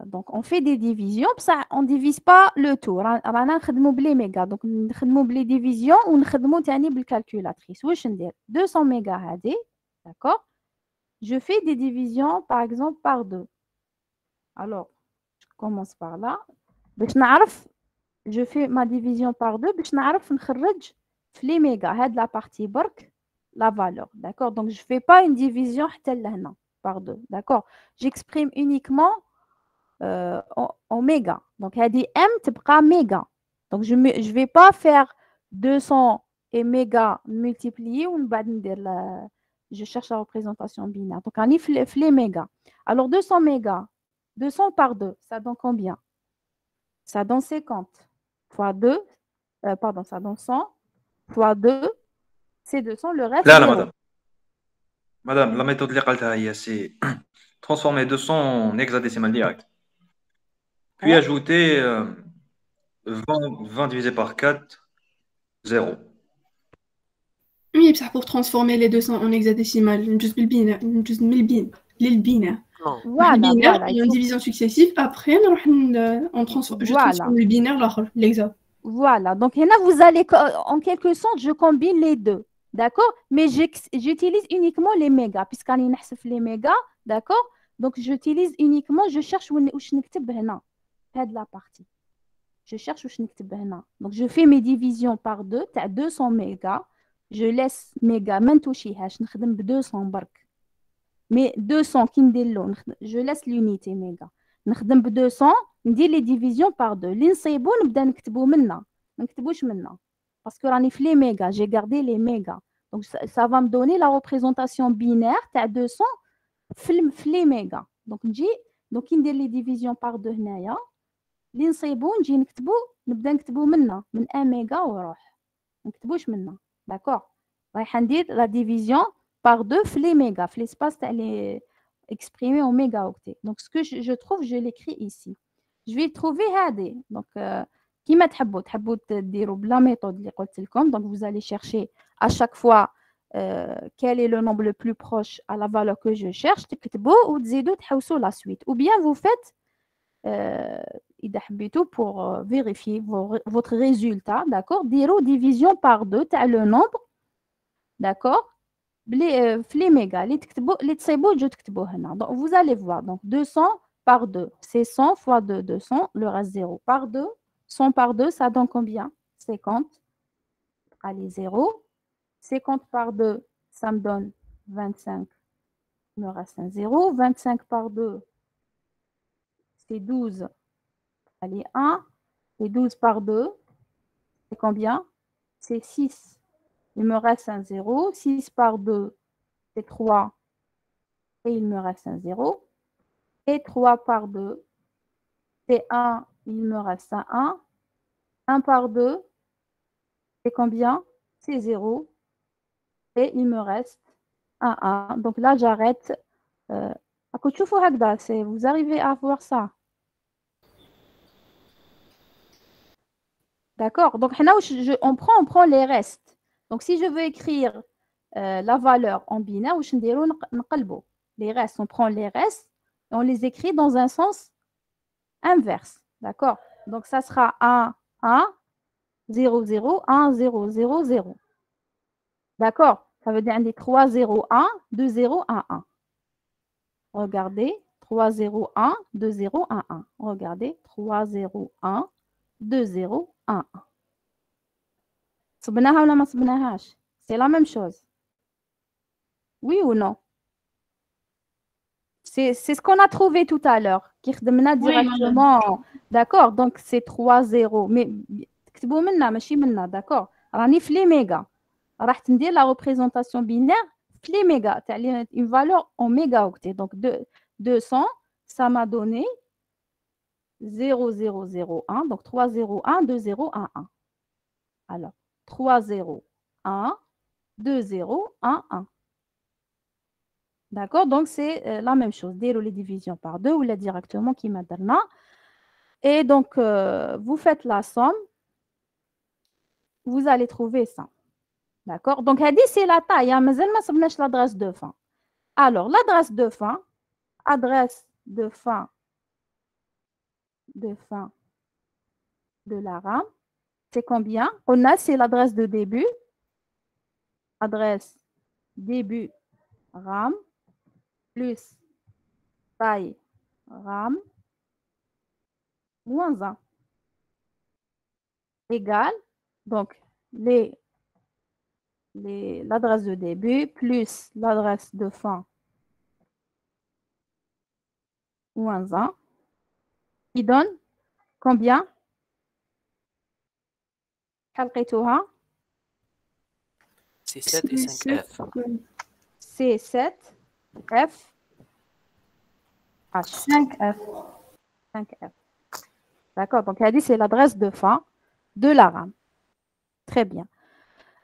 دونك اون في دي ديفيزيون بصح اون ديفيز با لو تو رانا نخدموا بلي ميغا دونك نخدموا بلي ديفيزيون ونخدموا ثاني بالكالكولاتريس واش ندير 200 ميغا هذه داكور je fais des divisions par exemple par 2 alors je commence par là باش نعرف je fais ma division par 2 باش نعرف نخرج في لي ميغا هاد لا بارتي برك la valeur d'accord donc je fais pas une division حتى لهنا par 2 d'accord j'exprime uniquement en méga donc هذه m تبقى méga donc je vais pas faire 200 et méga multiplié ومن بعد ندير je cherche la représentation binaire donc راني في les méga alors 200 méga 200 par 2 ça donne combien ça donne 50 fois 2 pardon ça donne 100 fois 2 c'est 200 le reste لا لا madame la méthode اللي قالتها هي c'est transformer 200 en hexadécimal direct puis ajouter 20 divisé par 4 0. Oui, pour transformer les 200 en hexadécimal, juste le binaire, voilà, il y a une division successive. Après, on transforme le binaire, l'hexa. Voilà, donc là, vous allez, en quelque sorte, je combine les deux, d'accord? Mais j'utilise uniquement les mégas, puisqu'on est les mégas, d'accord? Donc, j'utilise uniquement, je cherche où je n'écris de la partie. Je cherche où je n'écris donc, je fais mes divisions par 2, tu as 200 mégas. Je laisse méga ما نتوشيهاش نخدم ب 200 برك مي 200 كي ندير له je laisse l'unité méga نخدم ب 200 ندير لي ديفيزيون بار 2 اللي نصيبو نبدا نكتبو منا ما نكتبوش منا باسكو راني في لي ميغا j'ai gardé les mégas donc ça va me donner la représentation binaire تاع 200 في لي ميغا donc نجي donc كي ندير لي ديفيزيون بار 2 هنايا اللي نصيبو نجي نكتبو نبدا نكتبو منا من 1 ميغا وروح ما نكتبوش منا. D'accord. On dit la division par 2 les mégas. L'espace est exprimé en mégaoctets. Donc, ce que je trouve, je l'écris ici. Je vais trouver هذه. Donc, qui m'a تحبوا تديروا la méthode اللي قلت لكم. Donc, vous allez chercher à chaque fois quel est le nombre le plus proche à la valeur que je cherche. تكتبوا وتزيدوا تحوسوا la suite. Ou bien vous faites pour vérifier votre résultat, d'accord? Dire division par 2, tu as le nombre, d'accord? Les mégas, donc vous allez voir, donc 200 par 2, c'est 100 fois 2, 200, le reste 0 par 2, 100 par 2, ça donne combien? 50, allez 0, 50 par 2, ça me donne 25, il me reste un 0, 25 par 2, c'est 12, allez 1, et 12 par 2, c'est combien? C'est 6. Il me reste un 0. 6 par 2, c'est 3. Et il me reste un 0. Et 3 par 2, c'est 1. Il me reste un 1. 1 par 2, c'est combien? C'est 0. Et il me reste un 1. Donc là, j'arrête. Vous arrivez à voir ça? D'accord. Donc, on prend les restes. Donc, si je veux écrire la valeur en binaire, les restes, on prend les restes et on les écrit dans un sens inverse. D'accord. Donc, ça sera 1, 1, 0, 0, 1, 0, 0, 0. D'accord. Ça veut dire 3, 0, 1, 2, 0, 1, 1. Regardez. 3, 0, 1, 2, 0, 1, 1. Regardez. 3, 0, 1, 2, 0, 1, 1. صبناها ولا ما صبناهاش؟ C'est la même chose. Oui ou non? C'est ce qu'on a trouvé tout à l'heure. Qui خدمنا directement. D'accord? Donc c'est 3, 0. Mais تكتبوا منا ماشي منا. D'accord? راني في لي ميغا. راح ندير la représentation binaire في لي ميغا. تاع une valeur en mégaoctets. Donc 200, ça m'a donné 0, 0, 0, 1. Donc 3, 0, 1, 2, 0, 1, 1. Alors, 3, 0, 1, 2, 0, 1, 1. D'accord? Donc, c'est la même chose. Déroule les divisions par 2 ou là directement qui m'a donné. Et donc, vous faites la somme. Vous allez trouver ça. D'accord? Donc, c'est la taille. Mais elle m'a l'adresse de fin. Alors, l'adresse de fin, adresse de fin de la RAM, c'est combien? On a, c'est l'adresse de début. Adresse début RAM plus taille RAM moins 1 égale, donc l'adresse de début plus l'adresse de fin moins 1 qui donne combien? حلقيتوها C7 et 5F. C7 F H 5F. 5F. D'accord, donc elle dit c'est l'adresse de fin de la RAM. Très bien.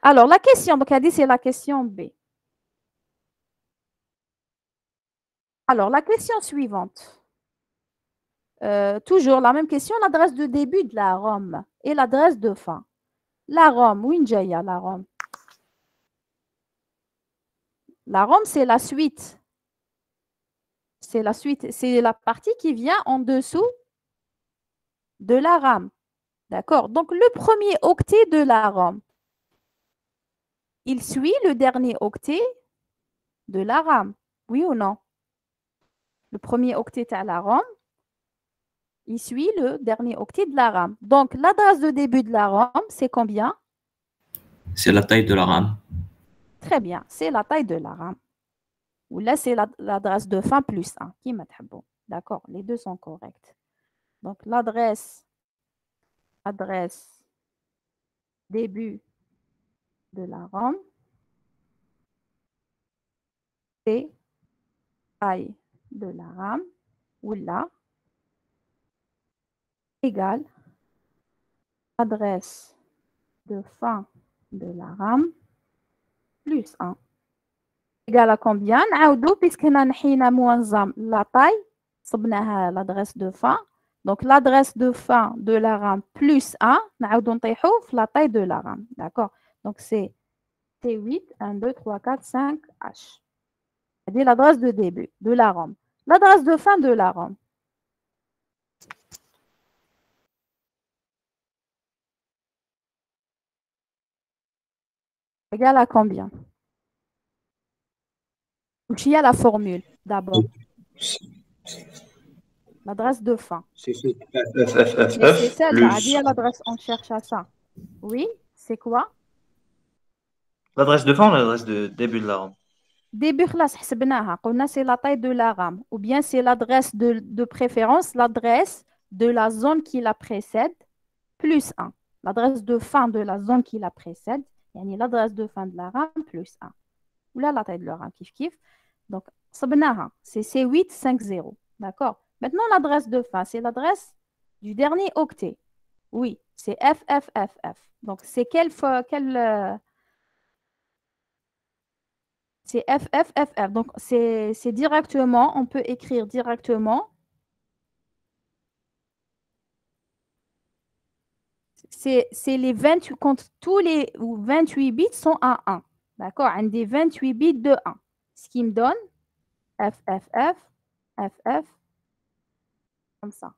Alors la question, donc elle dit c'est la question B. Alors la question suivante. Toujours la même question, l'adresse de début de la ROM et l'adresse de fin. La ROM, وين جاية la ROM? La ROM, c'est la suite. C'est la suite, c'est la partie qui vient en dessous de la RAM. D'accord? Donc, le premier octet de la ROM, il suit le dernier octet de la RAM. Oui ou non? Le premier octet de la ROM, il suit le dernier octet de la RAM. Donc, l'adresse de début de la ROM, c'est combien? C'est la taille de la RAM. Très bien, c'est la taille de la RAM. Ou là, c'est l'adresse de fin plus 1. Qui m'a bon. D'accord, les deux sont corrects. Donc, adresse début de la ROM, c'est taille de la RAM, ou là, égale adresse de fin de la RAM plus 1. Égale à combien? نعاودو puisque نحينا موظم la taille صبناها l'adresse de fin. Donc l'adresse de fin de la RAM plus 1, نعاودو نطيحو في la taille de la RAM. D'accord? Donc c'est T8, 1, 2, 3, 4, 5, H. C'est l'adresse de début de la ROM. L'adresse de fin de la ROM. Égale à combien? Il y a la formule d'abord. L'adresse de fin. C'est ça, l'adresse, on cherche à ça. Oui, c'est quoi? L'adresse de fin ou l'adresse de début de la RAM? Début, c'est la taille de la RAM. Ou bien c'est l'adresse de préférence, l'adresse de la zone qui la précède, plus 1. L'adresse de fin de la zone qui la précède, l'adresse de fin de la RAM, plus 1. Ou là, la taille de la RAM, kiff. Donc, c'est C850. D'accord? Maintenant, l'adresse de fin, c'est l'adresse du dernier octet. Oui, c'est FFFF. Donc, c'est c'est FFFF. Donc, c'est directement, on peut écrire directement. C'est les 28, quand tous les 28 bits sont à 1. D'accord? Un des 28 bits de 1. Ce qui me donne FFF, FF, comme ça.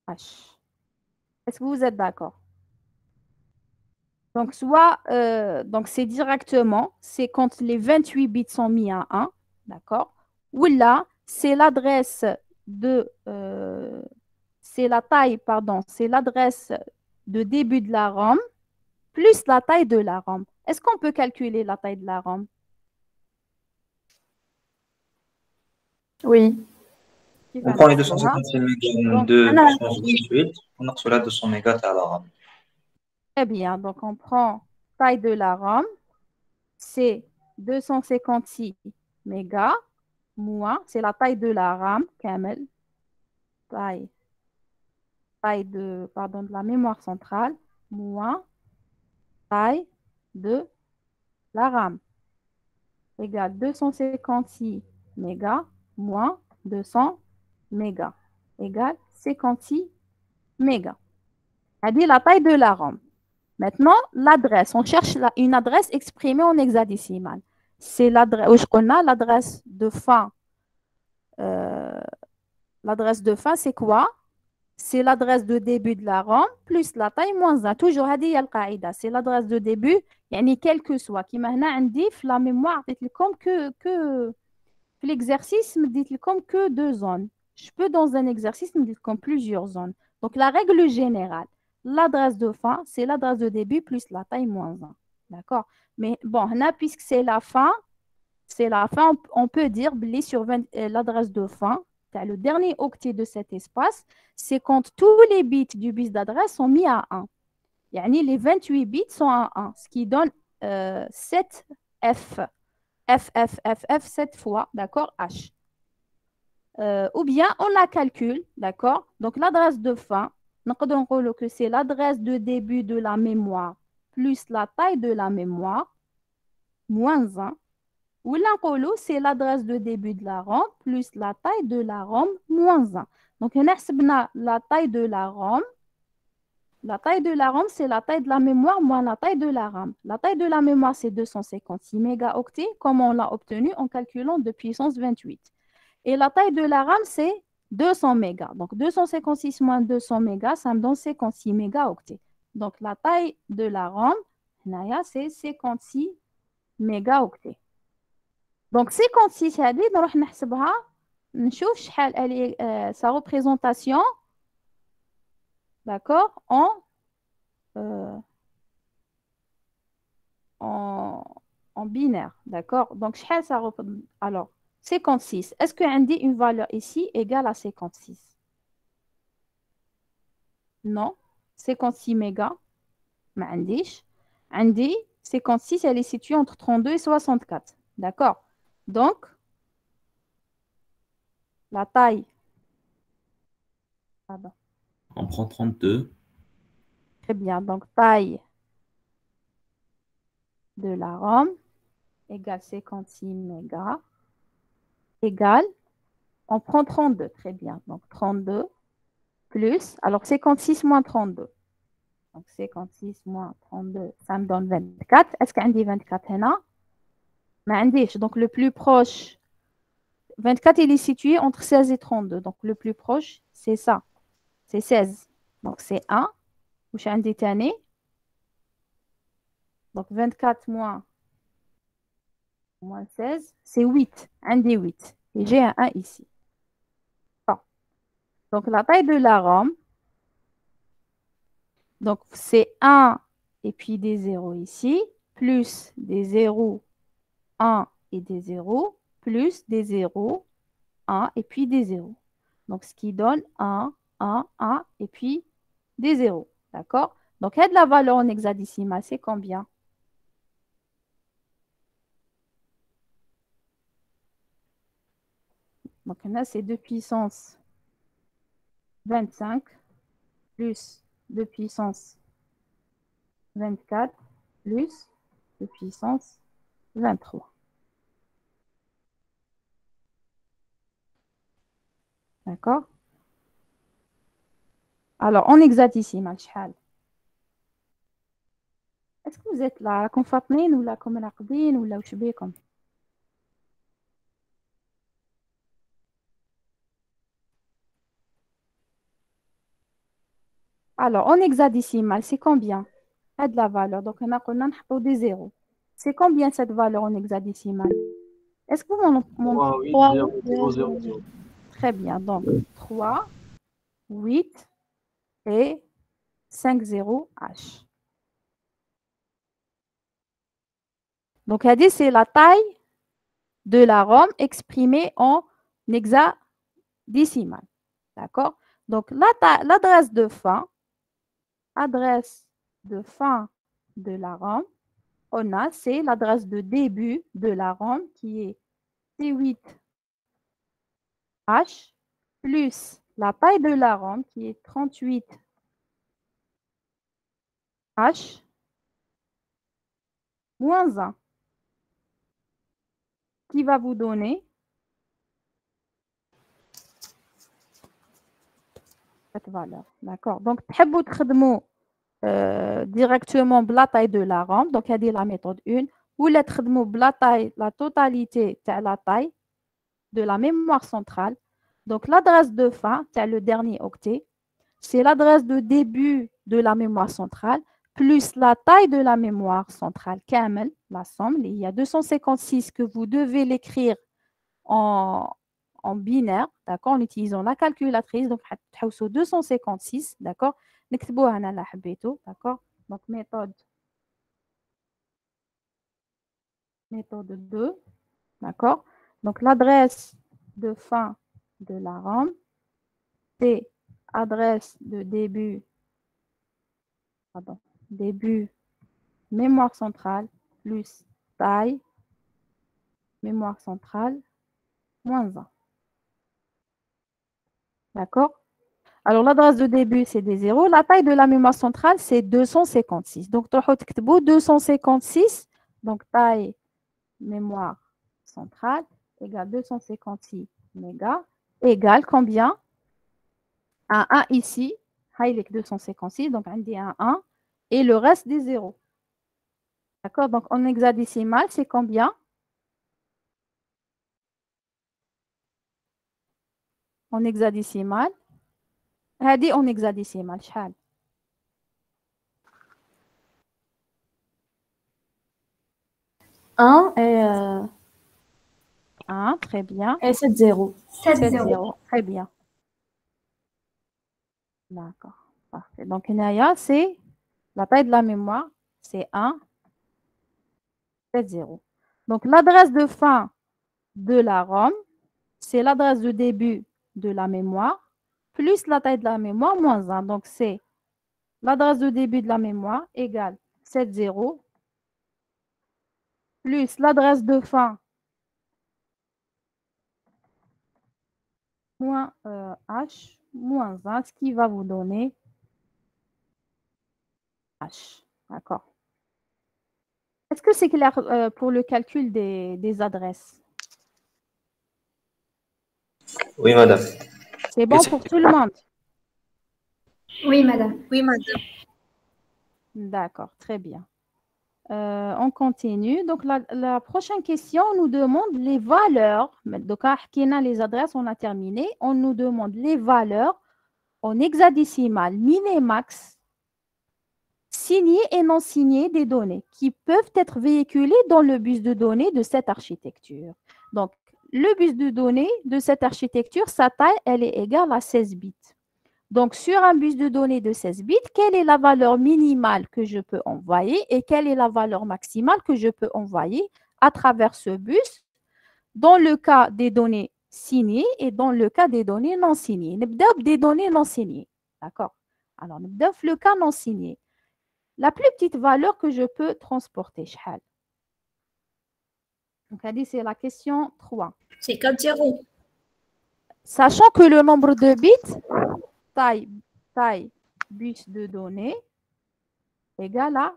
H. Est-ce que vous êtes d'accord? Donc, soit, donc c'est directement, c'est quand les 28 bits sont mis à 1, d'accord? Ou là, c'est l'adresse de, c'est la taille, pardon, c'est l'adresse de début de la ROM plus la taille de la ROM. Est-ce qu'on peut calculer la taille de la ROM? Oui. On prend les 256 mégas de 268, on a reçu là 200 mégas à la RAM. Très bien, donc on prend taille de la ROM, c'est 256 mégas, moins, c'est la taille de la RAM, Kamel, taille de la mémoire centrale, moins taille de la RAM, égale 256 mégas, moins 200 mégas, égale 56 mégas. C'est-à-dire la taille de la ROM. Maintenant, l'adresse. On cherche une adresse exprimée en hexadécimal. c'est l'adresse de fin. L'adresse de fin, c'est quoi? C'est l'adresse de début de la RAM plus la taille moins 1. Toujours, c'est l'adresse de début, quel que soit. Qui maintenant dit la mémoire, comme que l'exercice me dit comme que 2 zones. Je peux dans un exercice me dire comme plusieurs zones. Donc la règle générale, l'adresse de fin, c'est l'adresse de début plus la taille moins 1. D'accord? Mais bon, puisque c'est la fin, on peut dire sur l'adresse de fin, le dernier octet de cet espace, c'est quand tous les bits du bus d'adresse sont mis à 1. Les 28 bits sont à 1, ce qui donne 7F. F, 7 fois, d'accord, H. Ou bien, on la calcule, d'accord? Donc, l'adresse de fin, que c'est l'adresse de début de la mémoire plus la taille de la mémoire, moins 1. Ou l'encolou, c'est l'adresse de début de la RAM plus la taille de la RAM moins 1. Donc, on a la taille de la RAM. La taille de la RAM, c'est la taille de la mémoire moins la taille de la RAM. La taille de la mémoire, c'est 256 mégaoctets, comme on l'a obtenu en calculant de puissance 28. Et la taille de la RAM, c'est 200 mégas. Donc, 256 moins 200 mégas, ça me donne 56 mégaoctets. Donc, la taille de la RAM, c'est 56 mégaoctets. Donc, 56, sa représentation, d'accord, en binaire, d'accord. Donc, alors, 56. Est-ce qu'on dit une valeur ici égale à 56? Non. 56 mégas. Mais on dit 56, elle est située entre 32 et 64. D'accord. Donc, la taille. Pardon. On prend 32. Très bien. Donc, taille de la ROM égale 56 mégas égale, on prend 32. Très bien. Donc, 32 plus, alors 56 moins 32. Donc, 56 moins 32, ça me donne 24. Est-ce qu'on dit 24 là? Mais donc, le plus proche, 24, il est situé entre 16 et 32. Donc, le plus proche, c'est ça. C'est 16. Donc, c'est 1. Ou j'ai un détané. Donc, 24 moins 16, c'est 8. Un des 8. Et j'ai un 1 ici. Bon. Donc, la taille de la ROM, donc c'est 1 et puis des 0 ici, plus des 0, 1 et des 0, plus des 0, 1 et puis des 0. Donc, ce qui donne 1, 1, 1 et puis des 0. D'accord? Donc, de la valeur en hexadécimal, c'est combien? Donc, là, c'est 2 puissance 25 plus 2 puissance 24 plus 2 puissance 23. D'accord? Alors, en hexadécimal, est-ce que vous êtes là, comme Fatmine ou là, comme Raqdine ou là, comme? Alors, en hexadécimal, c'est combien? De la valeur. Donc, on a des zéros. C'est combien cette valeur en hexadécimal? Est-ce que vous m'en... 3, 8, 0, 0, 0. Très bien. Donc, 3, 8 et 5, 0, H. Donc, c'est la taille de la ROM exprimée en hexadécimal. D'accord? Donc, l'adresse de fin, de la ROM, on a, c'est l'adresse de début de la ROM qui est C8H plus la taille de la ROM qui est 38H moins 1 qui va vous donner cette valeur. D'accord? Donc, directement la taille de la ROM. Donc, il y a la méthode 1. ولا تخدموا بلا taille, la totalité تاع la taille de la mémoire centrale. Donc l'adresse de fin, c'est le dernier octet, c'est l'adresse de début de la mémoire centrale plus la taille de la mémoire centrale, كامل, la somme. Il y a 256 que vous devez l'écrire en binaire, d'accord, en utilisant la calculatrice. Donc, حتحوسوا 256, d'accord. نكتبوها هنا لا حبيتو, d'accord. Donc, méthode 2, d'accord. Donc, l'adresse de fin de la RAM, c'est adresse de début, début mémoire centrale plus taille mémoire centrale moins 1. D'accord? Alors, l'adresse de début, c'est des 0. La taille de la mémoire centrale, c'est 256. Donc, tu as 256. Donc, taille mémoire centrale égale 256 mégas égale combien? Un 1 ici. Highlight 256. Donc, on dit un 1. Et le reste des 0. D'accord? Donc, en hexadécimal, c'est combien? En hexadécimal. هذه en hexadécimal. شحال؟ 1 et 1, très bien. Et 7 0. 7 7 0. 0, très bien. D'accord, parfait. Donc, Naya, c'est la taille de la mémoire, c'est 1, 7 0. Donc, l'adresse de fin de la ROM, c'est l'adresse de début de la mémoire, plus la taille de la mémoire, moins 1. Donc, c'est l'adresse de début de la mémoire égale 7 0, plus l'adresse de fin moins H, moins 1, ce qui va vous donner H. D'accord. Est-ce que c'est clair pour le calcul des adresses? Oui, madame. C'est bon pour tout le monde? Oui, madame. Oui, madame. D'accord, très bien. On continue. Donc, la prochaine question nous demande les valeurs. Donc, les adresses, on a terminé. On nous demande les valeurs en hexadécimal min et max, signées et non signées des données qui peuvent être véhiculées dans le bus de données de cette architecture. Donc, le bus de données de cette architecture, sa taille, elle est égale à 16 bits. Donc, sur un bus de données de 16 bits, quelle est la valeur minimale que je peux envoyer et quelle est la valeur maximale que je peux envoyer à travers ce bus dans le cas des données signées et dans le cas des données non signées. نبداو des données non signées. D'accord? Alors, نبداو في le cas non signé. La plus petite valeur que je peux transporter, شحال? Donc, c'est la question 3. C'est 4 0. Sachant que le nombre de bits, taille bus de données, égale à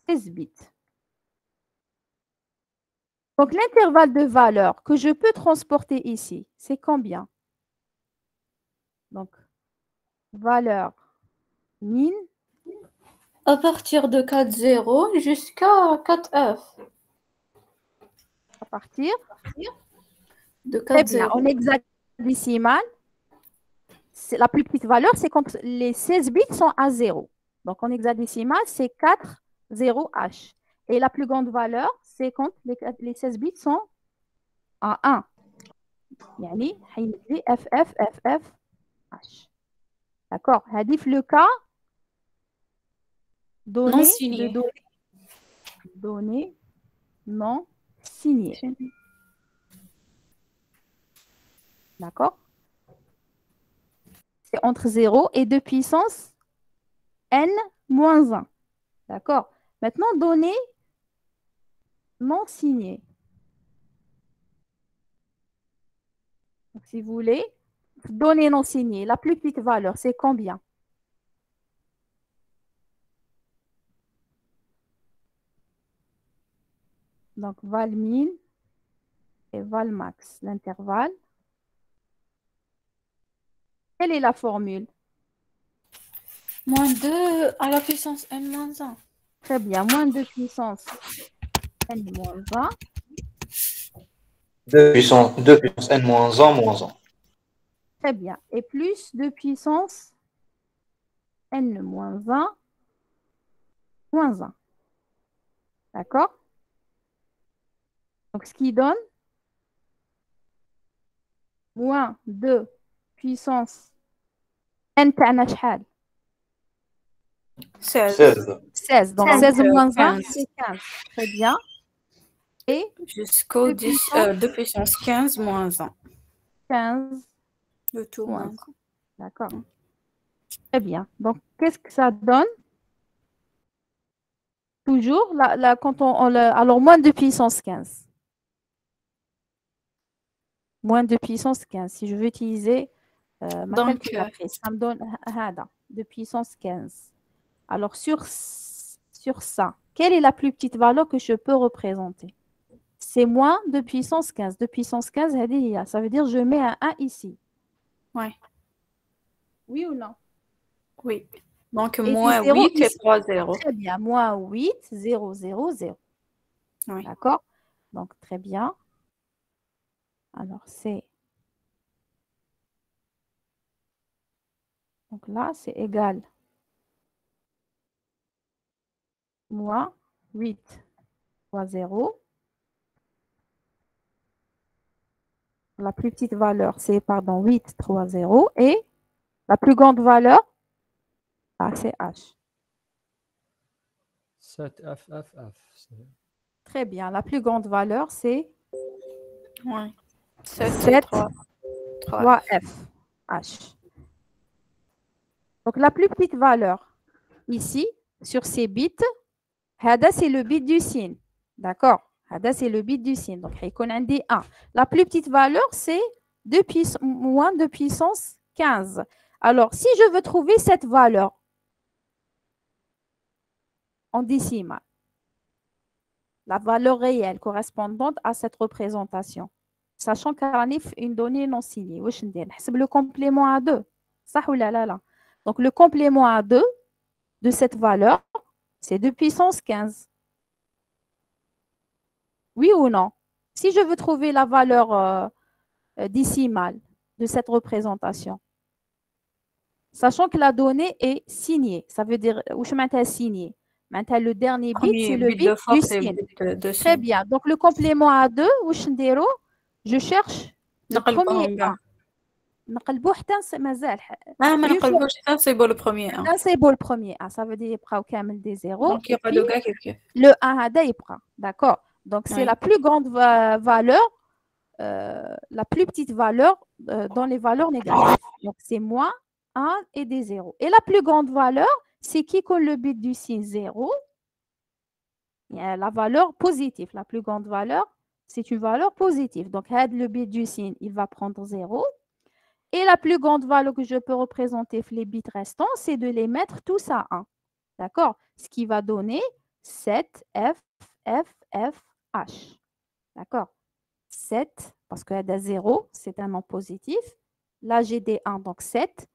16 bits. Donc, l'intervalle de valeur que je peux transporter ici, c'est combien? Donc, valeur min. À partir de 4 0 jusqu'à 4 F. À partir de 4 0. 0. En hexadécimal, la plus petite valeur, c'est quand les 16 bits sont à 0. Donc, en hexadécimal, c'est 4 0 H. Et la plus grande valeur, c'est quand les 16 bits sont à 1. يعني حينزل FF H. D'accord. هذه le cas Non signé. Données non signées. D'accord. C'est entre 0 et 2 puissance n moins 1. D'accord. Maintenant, données non signées. Donc, si vous voulez, données non signées, la plus petite valeur, c'est combien? Donc, val min et val max, l'intervalle. Quelle est la formule? Moins 2 à la puissance n moins 1. Très bien, moins 2 puissance n-1. 2 puissance n moins 1 moins 1. Très bien. Et plus 2 puissance n moins 1 moins 1. D'accord? Donc, ce qui donne moins 2 puissance n تاعنا شحال 16. 16. Donc, 16 moins 1, c'est 15. Très bien. Et jusqu'au 2 puissance 15 moins 1. 15 Le tout moins moins 1. D'accord. Très bien. Donc, qu'est-ce que ça donne? Toujours, quand alors, moins de puissance 15. Moins de puissance 15. Si je veux utiliser ma Donc, calculatrice, ça me donne de puissance 15. Alors, sur ça, quelle est la plus petite valeur que je peux représenter? C'est moins de puissance 15. De puissance 15, ça veut dire je mets un 1 ici. ouais. Oui ou non? Oui. Donc, Et moins c'est 0 8 et ici. 3 0. Très bien. Moins 8, 0, 0, 0. Oui. D'accord? Donc, très bien. Alors, c'est... Donc là, c'est égal. Moins 8 fois 0. La plus petite valeur, c'est, 8, 3, 0. Et la plus grande valeur, c'est H. 7F. Très bien. La plus grande valeur, c'est Ouais. 7 3 F. H. Donc, la plus petite valeur, ici, sur ces bits, c'est le bit du signe. D'accord? C'est le bit du signe. Donc, il y a des 1. La plus petite valeur, c'est moins de puissance 15. Alors, si je veux trouver cette valeur en décimale, la valeur réelle correspondante à cette représentation, sachant qu'il y a une donnée non signée, c'est le complément à 2. Ça ou là. Donc, le complément à 2 de cette valeur, c'est 2 puissance 15. Oui ou non? Si je veux trouver la valeur décimale de cette représentation, sachant que la donnée est signée, ça veut dire, où je m'intéresse signé. Maintenant, le dernier bit, c'est le bit du signe. Très bien. Donc, le complément à 2, je cherche le premier 1. نقلبوه حتى مازال ما نقلبوش حتى نصيبوا le premier 1. نصيبوا le premier 1, ça veut dire يبقاو كامل des 0. Donc يقعدوا كاع كيف. Le 1 هذا يبقى. D'accord. Donc, c'est la plus grande valeur, la plus petite valeur dans les valeurs négatives. Donc, c'est moins 1 et des 0. Et la plus grande valeur, c'est qui colle le bit du signe 0. La valeur positive. La plus grande valeur, c'est une valeur positive. Donc, le bit du signe, il va prendre 0. Et la plus grande valeur que je peux représenter les bits restants, c'est de les mettre tous à 1. D'accord? Ce qui va donner 7 F, F, F, H. D'accord? 7, parce qu'il y a 0, c'est un nom positif. Là, j'ai des 1, donc 7,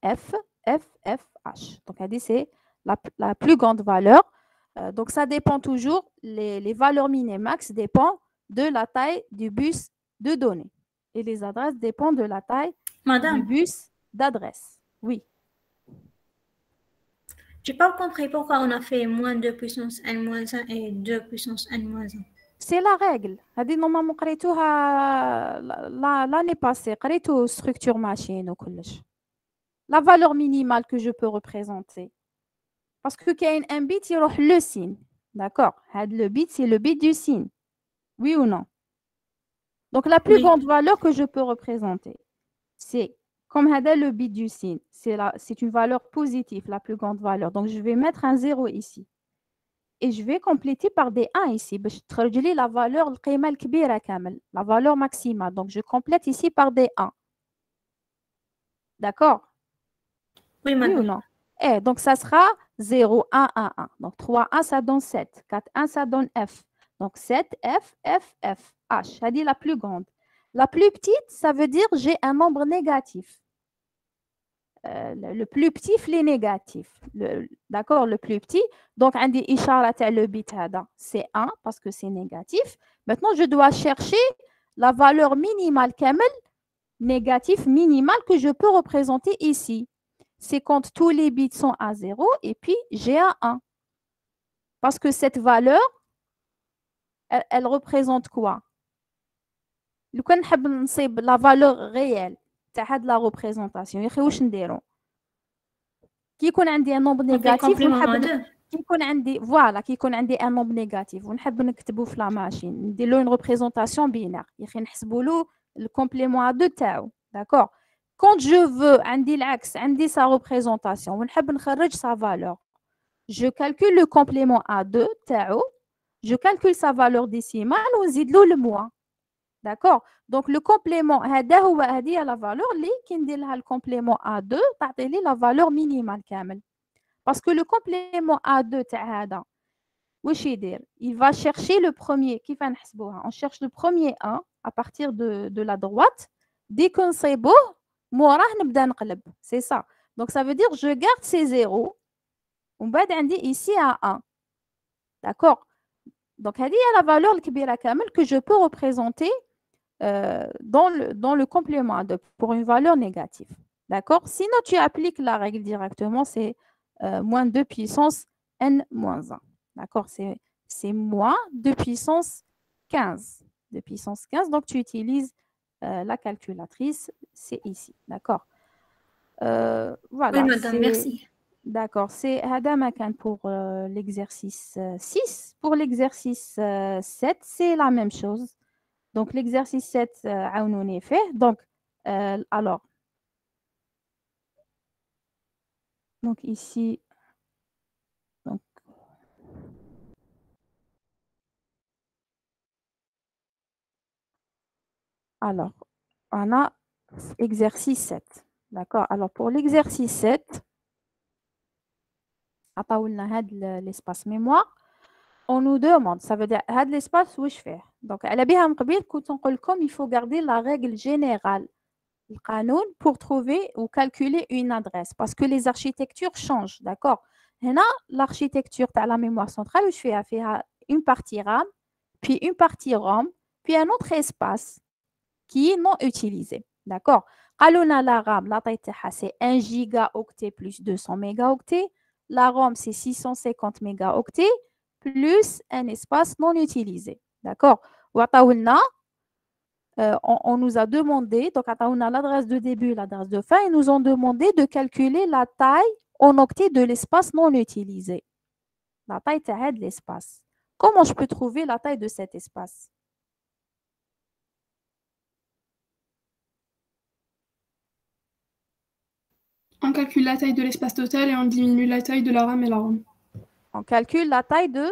F, F, F, H. Donc, c'est la plus grande valeur. Donc, ça dépend toujours, les valeurs min et max dépendent de la taille du bus de données. Et les adresses dépendent de la taille du bus d'adresse. Oui. Je n'ai pas compris pourquoi on a fait moins 2 puissance n-1 et 2 puissance n-1. C'est la règle. هذه normalement قريتوها l'année passée. قريتو structure machine وكلش. La valeur minimale que je peux représenter. Parce que كاين un bit يروح le signe. D'accord? Le bit, c'est le bit du signe. Oui ou non? Donc, la plus grande valeur que je peux représenter, c'est comme le bit du signe. C'est une valeur positive, la plus grande valeur. Donc, je vais mettre un 0 ici. Et je vais compléter par des 1 ici. La valeur, la valeur maximale. Donc, je complète ici par des 1. D'accord? Oui, madame. Oui ou non? Et donc, ça sera 0, 1, 1, 1. Donc, 3, 1, ça donne 7. 4, 1, ça donne F. Donc, 7, F, F, F, H. Ça dit la plus grande. La plus petite, ça veut dire j'ai un nombre négatif. le plus petit, les négatifs. D'accord, le plus petit. Donc, on dit le bit, c'est 1 parce que c'est négatif. Maintenant, je dois chercher la valeur minimale, négatif minimal que je peux représenter ici. C'est quand tous les bits sont à 0 et puis j'ai un 1. Parce que cette valeur, elle représente quoi? La valeur réelle de la représentation. Qui يكون عندي un nombre négatif voilà qui يكون عندي un nombre négatif ونحب نكتبه في لا ماشين ندير له une représentation binaire نحسبوا له le complément à 2 تاعو d'accord quand je veux عندي العكس عندي sa représentation ونحب نخرج sa valeur je calcule le complément à 2 تاعو je calcule sa valeur décimale ونزيد له le moins d'accord donc le complément هذا هو هذه la valeur اللي كي ندير لها le complément à 2 تعطي لي la valeur minimale كامل parce que le complément à 2 تاع هذا واش يدير il va chercher le premier كيف نحسبوها on cherche le premier 1 à partir de la droite dès qu'on نصيبوه موراه نبدا نقلب c'est ça donc ça veut dire je garde ces zéros ومن بعد عندي ici à 1 d'accord donc هذه هي la valeur الكبيره كامل que je peux représenter dans le complément de pour une valeur négative. D'accord? Sinon, tu appliques la règle directement, c'est moins 2 puissance n moins 1. D'accord? C'est moins 2 puissance 15. 2 puissance 15, donc tu utilises la calculatrice, c'est ici. D'accord? Voilà. Oui, madame, merci. D'accord, c'est Hadamakan pour l'exercice 6. Pour l'exercice 7, c'est la même chose. Donc, l'exercice 7, on est fait. Donc, alors, donc ici, donc, alors, on a exercice 7. D'accord. Alors, pour l'exercice 7, l'espace mémoire, on nous demande, ça veut dire, l'espace où je fais. Donc, à la bien, il faut garder la règle générale, le canon, pour trouver ou calculer une adresse. Parce que les architectures changent, d'accord? L'architecture de la mémoire centrale, je fais une partie RAM, puis une partie ROM, puis un autre espace qui est non utilisé, d'accord? La RAM, la taille c'est 1 gigaoctet plus 200 mégaoctets. La ROM, c'est 650 mégaoctets plus un espace non utilisé. D'accord? On nous a demandé, donc on a l'adresse de début et l'adresse de fin, ils nous ont demandé de calculer la taille en octets de l'espace non utilisé. La taille de l'espace. Comment je peux trouver la taille de cet espace? On calcule la taille de l'espace total et on diminue la taille de la RAM et la ROM. On calcule la taille de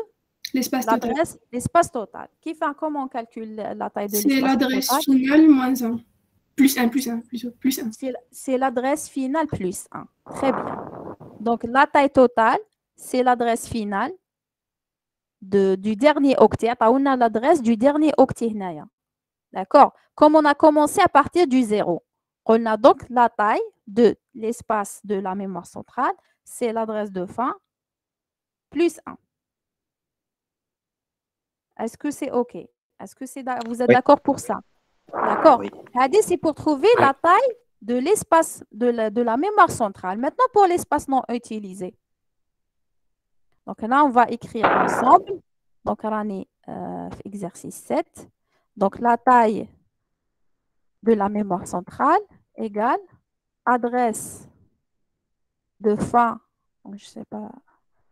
l'espace total. L'espace total. Comment on calcule la taille de l'espace total? C'est l'adresse finale moins 1. Plus 1, plus 1, plus 1. C'est l'adresse finale plus 1. Très bien. Donc, la taille totale, c'est l'adresse finale du dernier octet. On a l'adresse du dernier octet. D'accord? Comme on a commencé à partir du 0. On a donc la taille de l'espace de la mémoire centrale, c'est l'adresse de fin, plus 1. Est-ce que c'est OK? Est-ce que vous êtes d'accord pour ça? D'accord. Oui. C'est pour trouver la taille de l'espace de la mémoire centrale. Maintenant, pour l'espace non utilisé. Donc là, on va écrire ensemble. Donc, on est exercice 7. Donc, la taille de la mémoire centrale égale adresse de fin, je sais pas,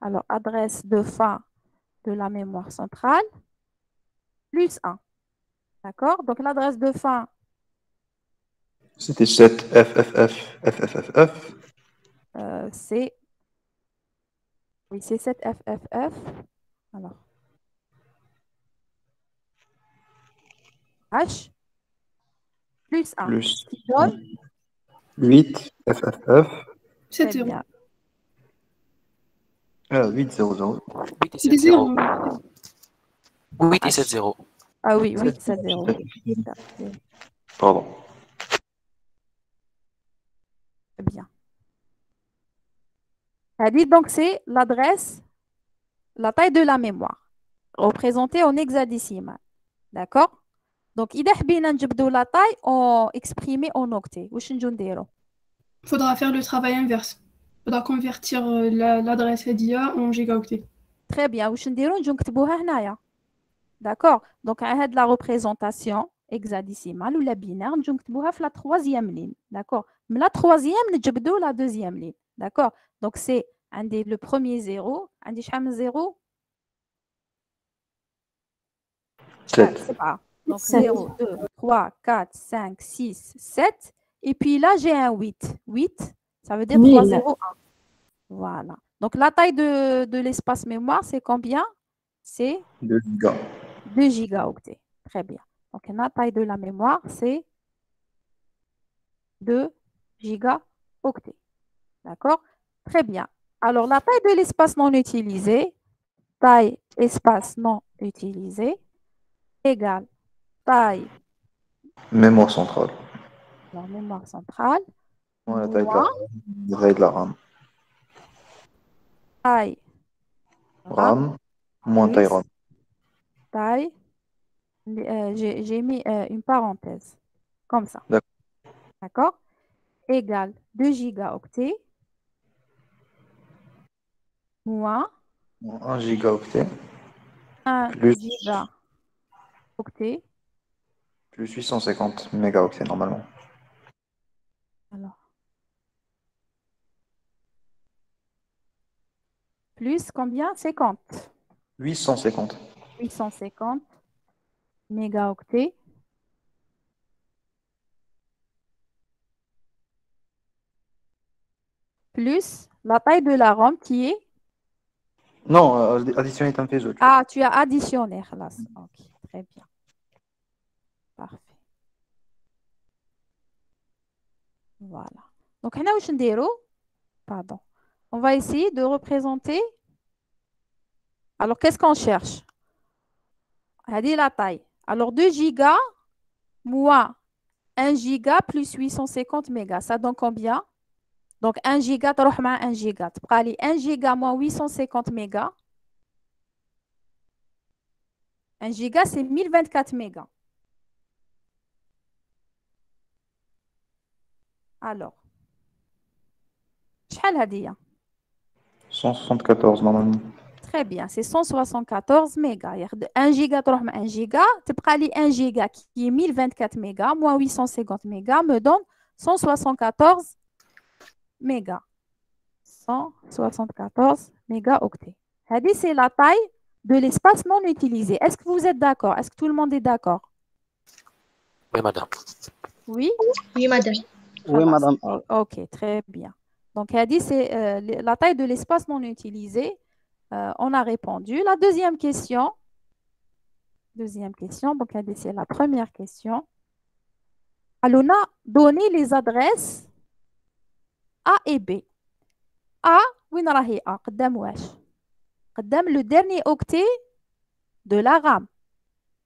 alors adresse de fin de la mémoire centrale plus 1. D'accord? Donc l'adresse de fin. C'était 7 FFF. C'est 7 FFF. Alors. H plus 1. Plus qui donne 8 FFF. 7 0. 8 0 0. 8 et 7 0. 8 et 7 0. Ah oui, 8 7 0. Pardon. Bien. Donc, c'est l'adresse, la taille de la mémoire, représentée en hexadécimal. D'accord? Donc, إذا حبينا نجبدو la taille en exprimé en octet. واش نجو نديرو؟ Faudra faire le travail inverse. Faudra convertir l'adresse HDIA en gigaoctets. Très bien. واش نديرو؟ نجو نكتبوها هنايا. D'accord? Donc, هاد la représentation hexadécimale ou la binaire, نجو نكتبوها في la troisième ligne. D'accord? من la troisième نجبدو la deuxième ligne. D'accord? Donc, c'est عندي le premier zéro. عندي شحال من zéro؟ 7. C'est pas. Donc, 7. 0, 2, 3, 4, 5, 6, 7. Et puis là, j'ai un 8. 8, ça veut dire 3, 1000. 0, 1. Voilà. Donc, la taille de l'espace mémoire, c'est combien? C'est 2 gigas. 2 gigaoctets. Très bien. Donc, la taille de la mémoire, c'est 2 gigaoctets. D'accord? Très bien. Alors, la taille de l'espace non utilisé, taille espace non utilisé, égale taille Mémoire centrale. la mémoire centrale, Ouais, la taille de la moins RAM. La taille de la RAM. taille RAM RAM moins taille plus RAM. taille. J'ai mis une parenthèse, comme ça. D'accord. D'accord? Égale 2 gigaoctets moins 1 gigaoctet 1 plus, gigaoctet. plus 850 mégaoctets normalement. Alors, plus combien? 50. 850. 850 mégaoctets plus la taille de la ROM qui est... Non, additionner est un faisceau. Ah, tu as additionné. خلاص. Ok, très bien. Parfait. Voilà. Donc, هنا واش نديرو? Pardon. On va essayer de représenter. Alors, qu'est-ce qu'on cherche? هذه la taille. Alors, 2 gigas moins 1 giga plus 850 mégas. Ça donne combien? Donc, 1 giga تروح مع 1 giga. تبقى لي 1 giga moins 850 mégas. 1 giga, c'est 1024 mégas. Alors, شحال هذه؟ 174 normalement. Très bien, c'est 174 mégas. 1 giga تروح مع 1 giga. تبقى لي 1 giga qui est 1024 mégas moins 850 mégas me donne 174 mégas. 174 mégaoctets. هذه c'est la taille de l'espace non utilisé. Est-ce que vous êtes d'accord? Est-ce que tout le monde est d'accord? Oui, madame. Oui? Oui, madame. Oui, madame. Ok, très bien. Donc, Hadi, c'est la taille de l'espace non utilisé. On a répondu. La deuxième question. Donc, Hadi, c'est la première question. Alors, on a donné les adresses A et B. A, وين راهي A؟ قدام واش؟ قدام le dernier octet de la RAM.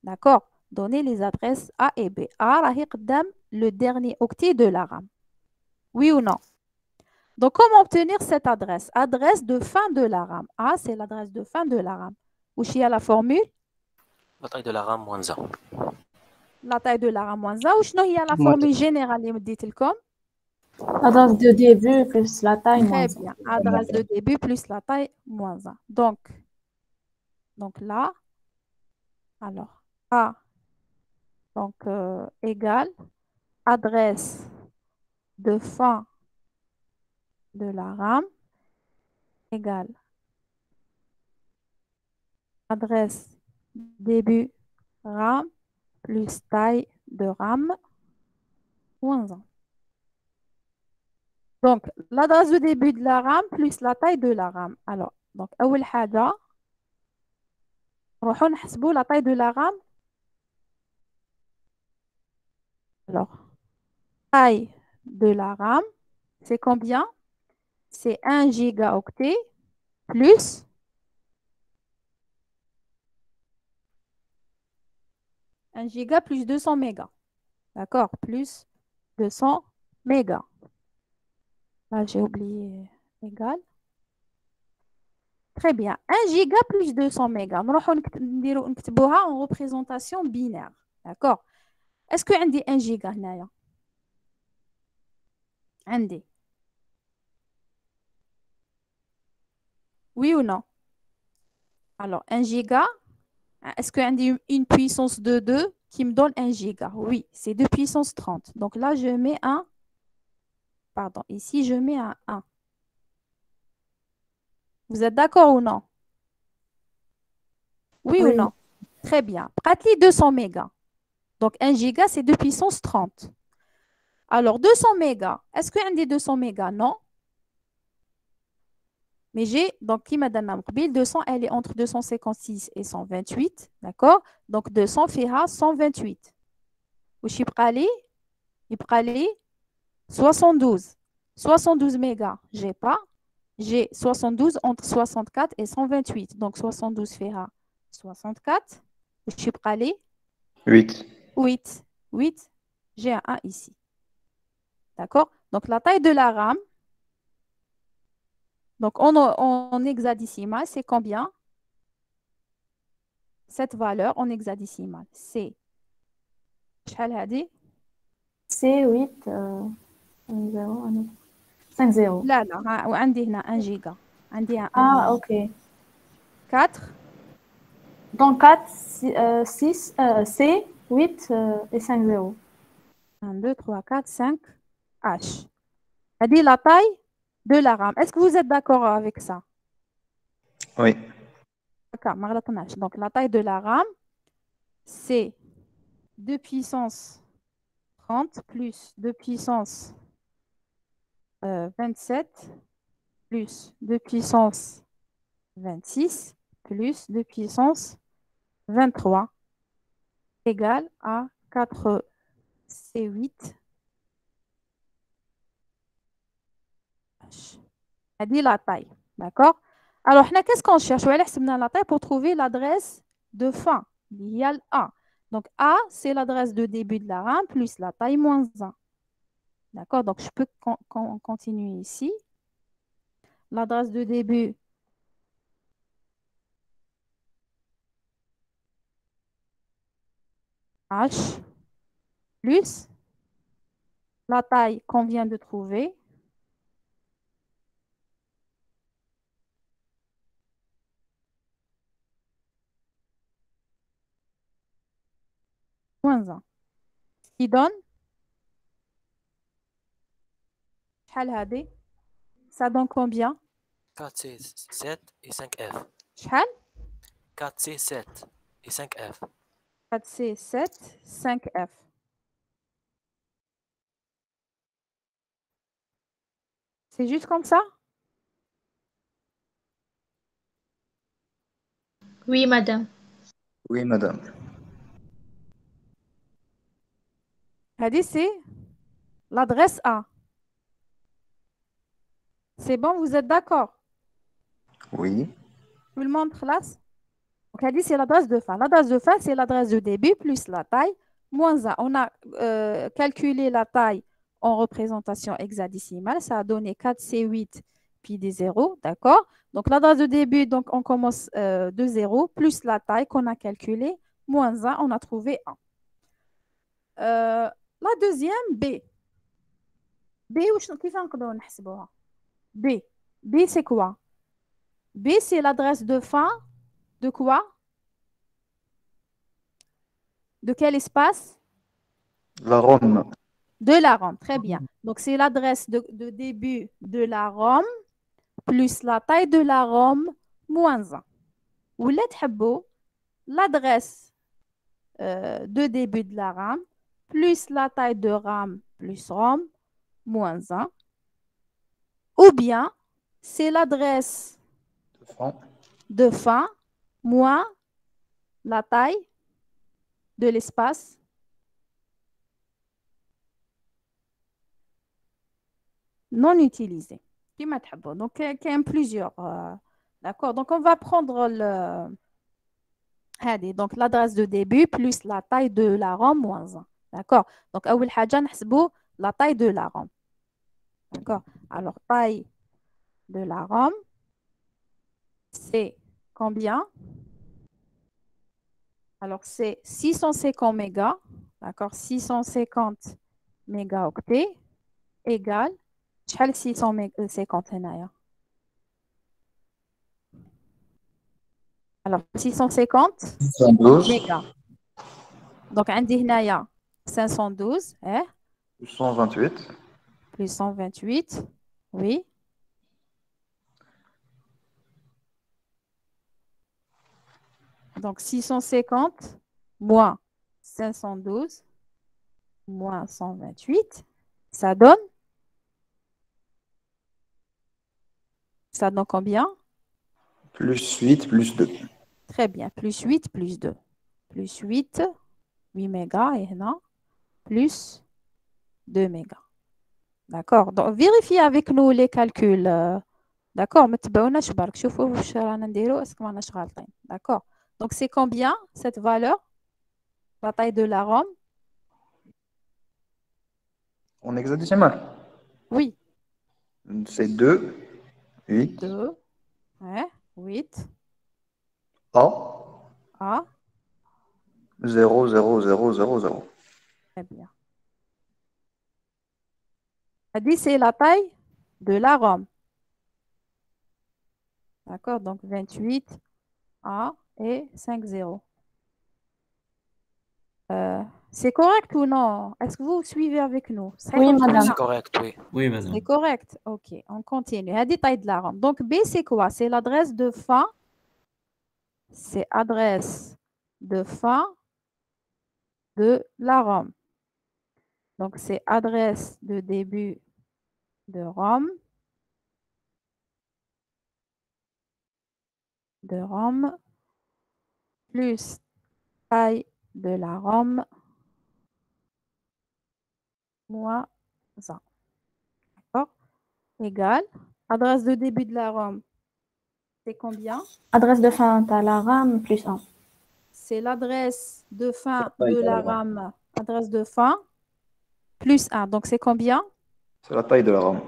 D'accord? Donner les adresses A et B. A راهي قدام le dernier octet de la RAM. Oui ou non? Donc, comment obtenir cette adresse? Adresse de fin de la RAM. A, c'est l'adresse de fin de la RAM. Où il y a la formule? La taille de la RAM moins 1. La taille de la RAM moins 1. Où il y a la formule générale? Adresse de début plus la taille moins 1. Très bien. Adresse de début plus la taille moins 1. Donc là, alors, A, donc égale adresse de fin de la RAM égale adresse début RAM plus taille de RAM moins 1. Donc, l'adresse de début de la RAM plus la taille de la RAM. Alors, donc, أول حاجة نروحو نحسبو la taille de la RAM. Alors, taille de la RAM, c'est combien? C'est 1 gigaoctet plus 1 giga plus 200 mégas. D'accord? Plus 200 mégas. Là, j'ai oublié égal. Très bien. 1 giga plus 200 mégas. نروحوا نكتبوها en représentation binaire. D'accord. Est-ce que عندي 1 giga هنايا؟ عندي. Oui ou non? Alors, 1 giga, est-ce que عندي une puissance de 2 qui me donne 1 giga? Oui, c'est 2 puissance 30. Donc là, je mets un... Pardon, ici, je mets un 1. Vous êtes d'accord ou non? Oui ou Oui. non? Très bien. Pratli 200 mégas. Donc 1 giga, c'est 2 puissance 30. Alors 200 mégas, est-ce que عندي 200 mégas? Non. Mais j'ai, donc qui m'a donné 200, elle est entre 256 et 128. D'accord? Donc 200 fera 128. وش يبقى لي؟ يبقى لي 72. 72 mégas, j'ai pas. J'ai 72 entre 64 et 128. Donc 72 fera 64. وش يبقى لي؟ 8. 8. 8. J'ai un 1 ici. D'accord? Donc la taille de la RAM, donc en hexadécimal, c'est combien? Cette valeur en hexadécimal, c'est شحال هذه؟ C'est 8, 0, 5 0. لا لا وعندي هنا 1 جيجا. عندي un Ah, ok. 4. Donc 4, 6, C, 8 et 5 0. 1, 2, 3, 4, 5, H. C'est-à-dire la taille de la RAM. Est-ce que vous êtes d'accord avec ça? Oui. D'accord, donc la taille de la RAM, c'est 2 puissance 30 plus 2 puissance 27 plus 2 puissance 26 plus 2 puissance 23 égale à 4 C8 H. Elle dit la taille. D'accord? Alors, qu'est-ce qu'on cherche? On va aller la taille pour trouver l'adresse de fin. Il y a le A. Donc, A, c'est l'adresse de début de la RAM plus la taille moins 1. D'accord? Donc, je peux continuer ici. L'adresse de début, H, plus la taille qu'on vient de trouver, moins 1. Ce qui donne, ça donne combien? 4C7 et 5F. شحال 4C7 et 5F. 4C7, 5F. C'est juste comme ça? Oui, madame. Oui, madame. C'est l'adresse A. C'est bon, vous êtes d'accord? Oui. Tout le monde classe? Donc, c'est l'adresse de fin. L'adresse de fin, c'est l'adresse de début plus la taille moins 1. On a calculé la taille en représentation hexadécimale. Ça a donné 4C8 puis des 0. D'accord? Donc, l'adresse de début, donc on commence de 0 plus la taille qu'on a calculée moins 1. On a trouvé 1. La deuxième, B. B, كيف نقدروا نحسبوها? B. B, c'est quoi? B, c'est l'adresse de fin de quoi? De quel espace? La ROM. De la ROM, très bien. Donc, c'est l'adresse de début de la ROM plus la taille de la ROM moins 1. Ou l'adresse de début de la RAM plus la taille de RAM plus ROM moins 1. Ou bien, c'est l'adresse de fin moins la taille de l'espace non utilisé. Donc, il y a plusieurs. D'accord. Donc, on va prendre donc l'adresse de début plus la taille de la ROM moins 1. D'accord. Donc, أول حاجة نحسبوا la taille de la ROM. D'accord. Alors, taille de la ROM. c'est combien? Alors, c'est 650 mégas, d'accord? 650 mégaoctets égale, شحال 650 هنايا. Alors, 650 112 mégas. Donc, عندي هنايا 512, hein? 128 Plus 128, oui. Donc, 650 moins 512 moins 128, ça donne combien? plus 8 plus 2. Très bien, plus 8 plus 2. Plus 8 mégas et non, plus 2 mégas. D'accord. Donc, vérifiez avec nous les calculs. D'accord. ما تبعوناش برك شوفوا واش رانا نديرو اسكو ماناش غالطين. D'accord. Donc, c'est combien cette valeur? La taille de la ROM? En hexadécimal. Oui. C'est 2, 8, 2, ouais, 8, A, A. 0, 0, 0, 0, 0. Très bien. A dit c'est la taille de la ROM. D'accord, donc 28 A et 5 0. C'est correct ou non? Est-ce que vous suivez avec nous? Oui, madame. C'est correct, oui. Oui, madame. C'est correct. OK, on continue. La taille de la ROM. Donc B, c'est quoi? C'est l'adresse de fin. C'est adresse de fin de la ROM. Donc c'est adresse de début de ROM. Plus taille de la ROM moins 1. D'accord? Égal. Adresse de début de la ROM, c'est combien? Adresse de fin à la RAM plus 1. C'est l'adresse de fin de la RAM. Adresse de fin plus 1. Donc c'est combien? C'est la taille de la RAM.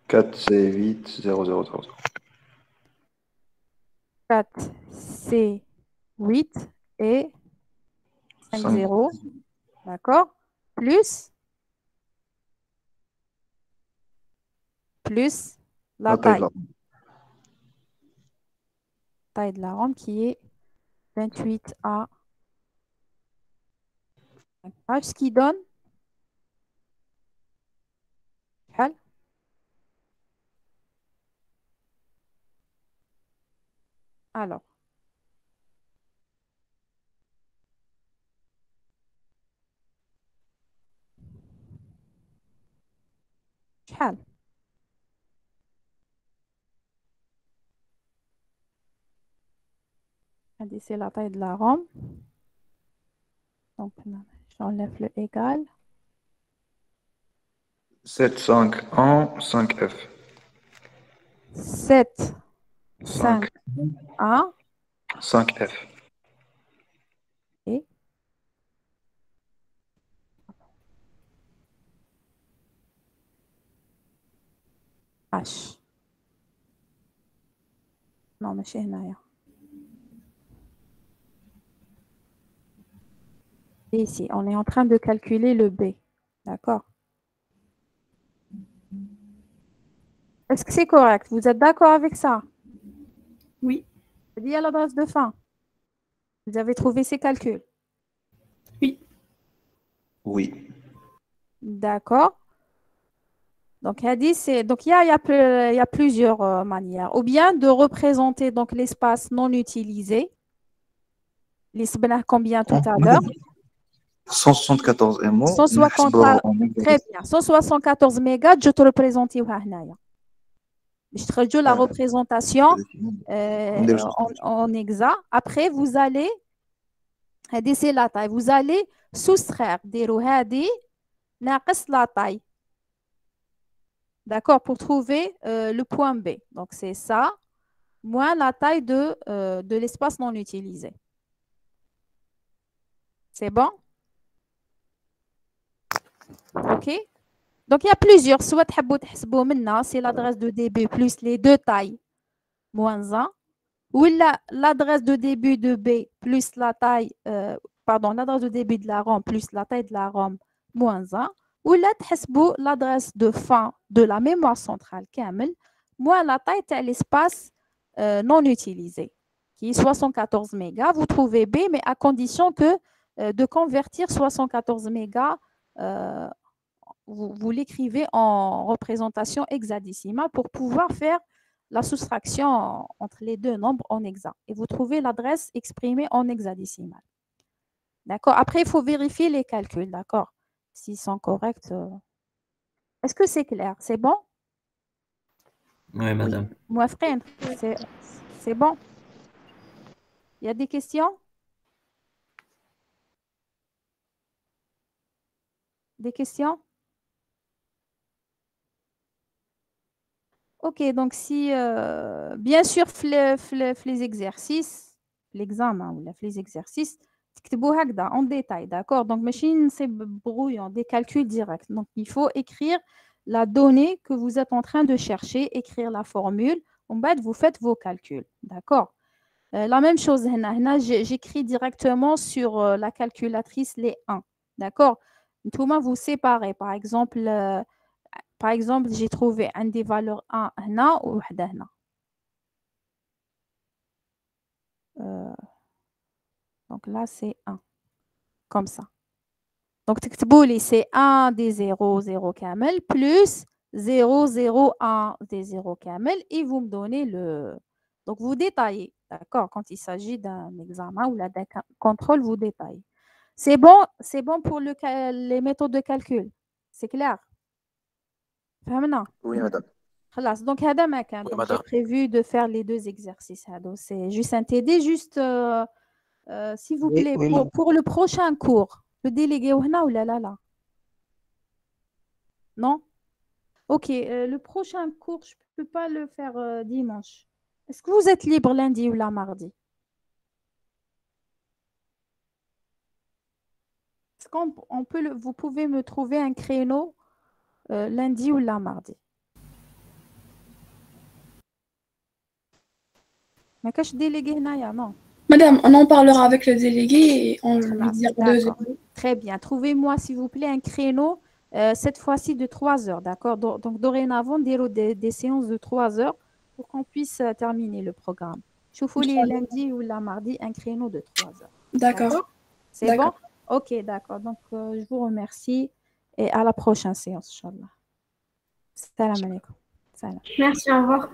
4, c'est 8, 0, 0, 0, 0. 4, c'est 8 et 5, 5. 0. D'accord? Plus la taille. Taille de la ROM qui est 28A. Ce qui donne شحال؟ Alors, شحال؟ C'est la taille de la ROM. Donc, j'enlève le égal. 7, 5, 1, 5, F. 7, 5, 1. 5, F. Et H. Non, ماشي هنايا. Ici, on est en train de calculer le B. D'accord? Est-ce que c'est correct? Vous êtes d'accord avec ça? Oui. Il y a l'adresse de fin. Vous avez trouvé ces calculs? Oui. Oui. D'accord. Donc, il y a plusieurs manières. Ou bien de représenter donc l'espace non utilisé. Combien tout à l'heure? 174 MO. 174. Très bien. 174 mégas, je te représente هنايا. Je te la représentation en hexa. Après, vous allez, c'est la taille. Vous allez soustraire la taille. D'accord, pour trouver le point B. Donc, c'est ça, moins la taille de l'espace non utilisé. C'est bon? OK? Donc, il y a plusieurs. Soit c'est l'adresse de début plus les deux tailles, moins 1. ou l'adresse de début de B plus la taille, l'adresse de début de la ROM plus la taille de la ROM moins 1, ou là, l'adresse de fin de la mémoire centrale كامل moins la taille de l'espace non utilisé, qui est 74 mégas. Vous trouvez B, mais à condition que de convertir 74 mégas, vous l'écrivez en représentation hexadécimale pour pouvoir faire la soustraction entre les deux nombres en hexa. Et vous trouvez l'adresse exprimée en hexadécimale. D'accord? Après, il faut vérifier les calculs, d'accord? S'ils sont corrects. Est-ce que c'est clair? C'est bon? Oui, madame. Moi, frère, c'est bon? Il y a des questions? Des questions? Ok, donc si, bien sûr, les exercices, l'examen ou les exercices, en détail, d'accord? Donc, machine, c'est brouillon, des calculs directs. Donc, il faut écrire la donnée que vous êtes en train de chercher, écrire la formule. En bas, vous faites vos calculs, d'accord? La même chose, j'écris directement sur la calculatrice les 1, d'accord? Tout le monde vous séparez, par exemple, j'ai trouvé un des valeurs 1 هنا ou وحدة هنا. Donc là, c'est 1. Comme ça. Donc, c'est 1 des 0, 0 camel plus 0, 0, 1 des 0 camel et vous me donnez le... Donc, vous détaillez, d'accord? Quand il s'agit d'un examen ou d'un contrôle, vous détaillez. C'est bon pour les méthodes de calcul. C'est clair? فهمنا? Oui, madame. Donc, j'ai prévu de faire les deux exercices. C'est juste un TD, juste, s'il vous plaît, pour le prochain cours, le délégué ou là. Non? Ok, le prochain cours, je ne peux pas le faire dimanche. Est-ce que vous êtes libre lundi ou la mardi? Est-ce qu'on peut vous pouvez me trouver un créneau lundi ou la mardi? ما كاش délégué هنايا non? Madame, on en parlera avec le délégué et on lui dira 2 heures. Très bien. Trouvez-moi, s'il vous plaît, un créneau, cette fois-ci de 3 heures, d'accord? Donc, dorénavant, des séances de 3 heures pour qu'on puisse terminer le programme. Je vous les lundi ou la mardi, un créneau de 3 heures. D'accord. C'est bon? Ok, d'accord. Donc, je vous remercie et à la prochaine séance, Inch'Allah. Salam alaikum. Salam. Merci, au revoir.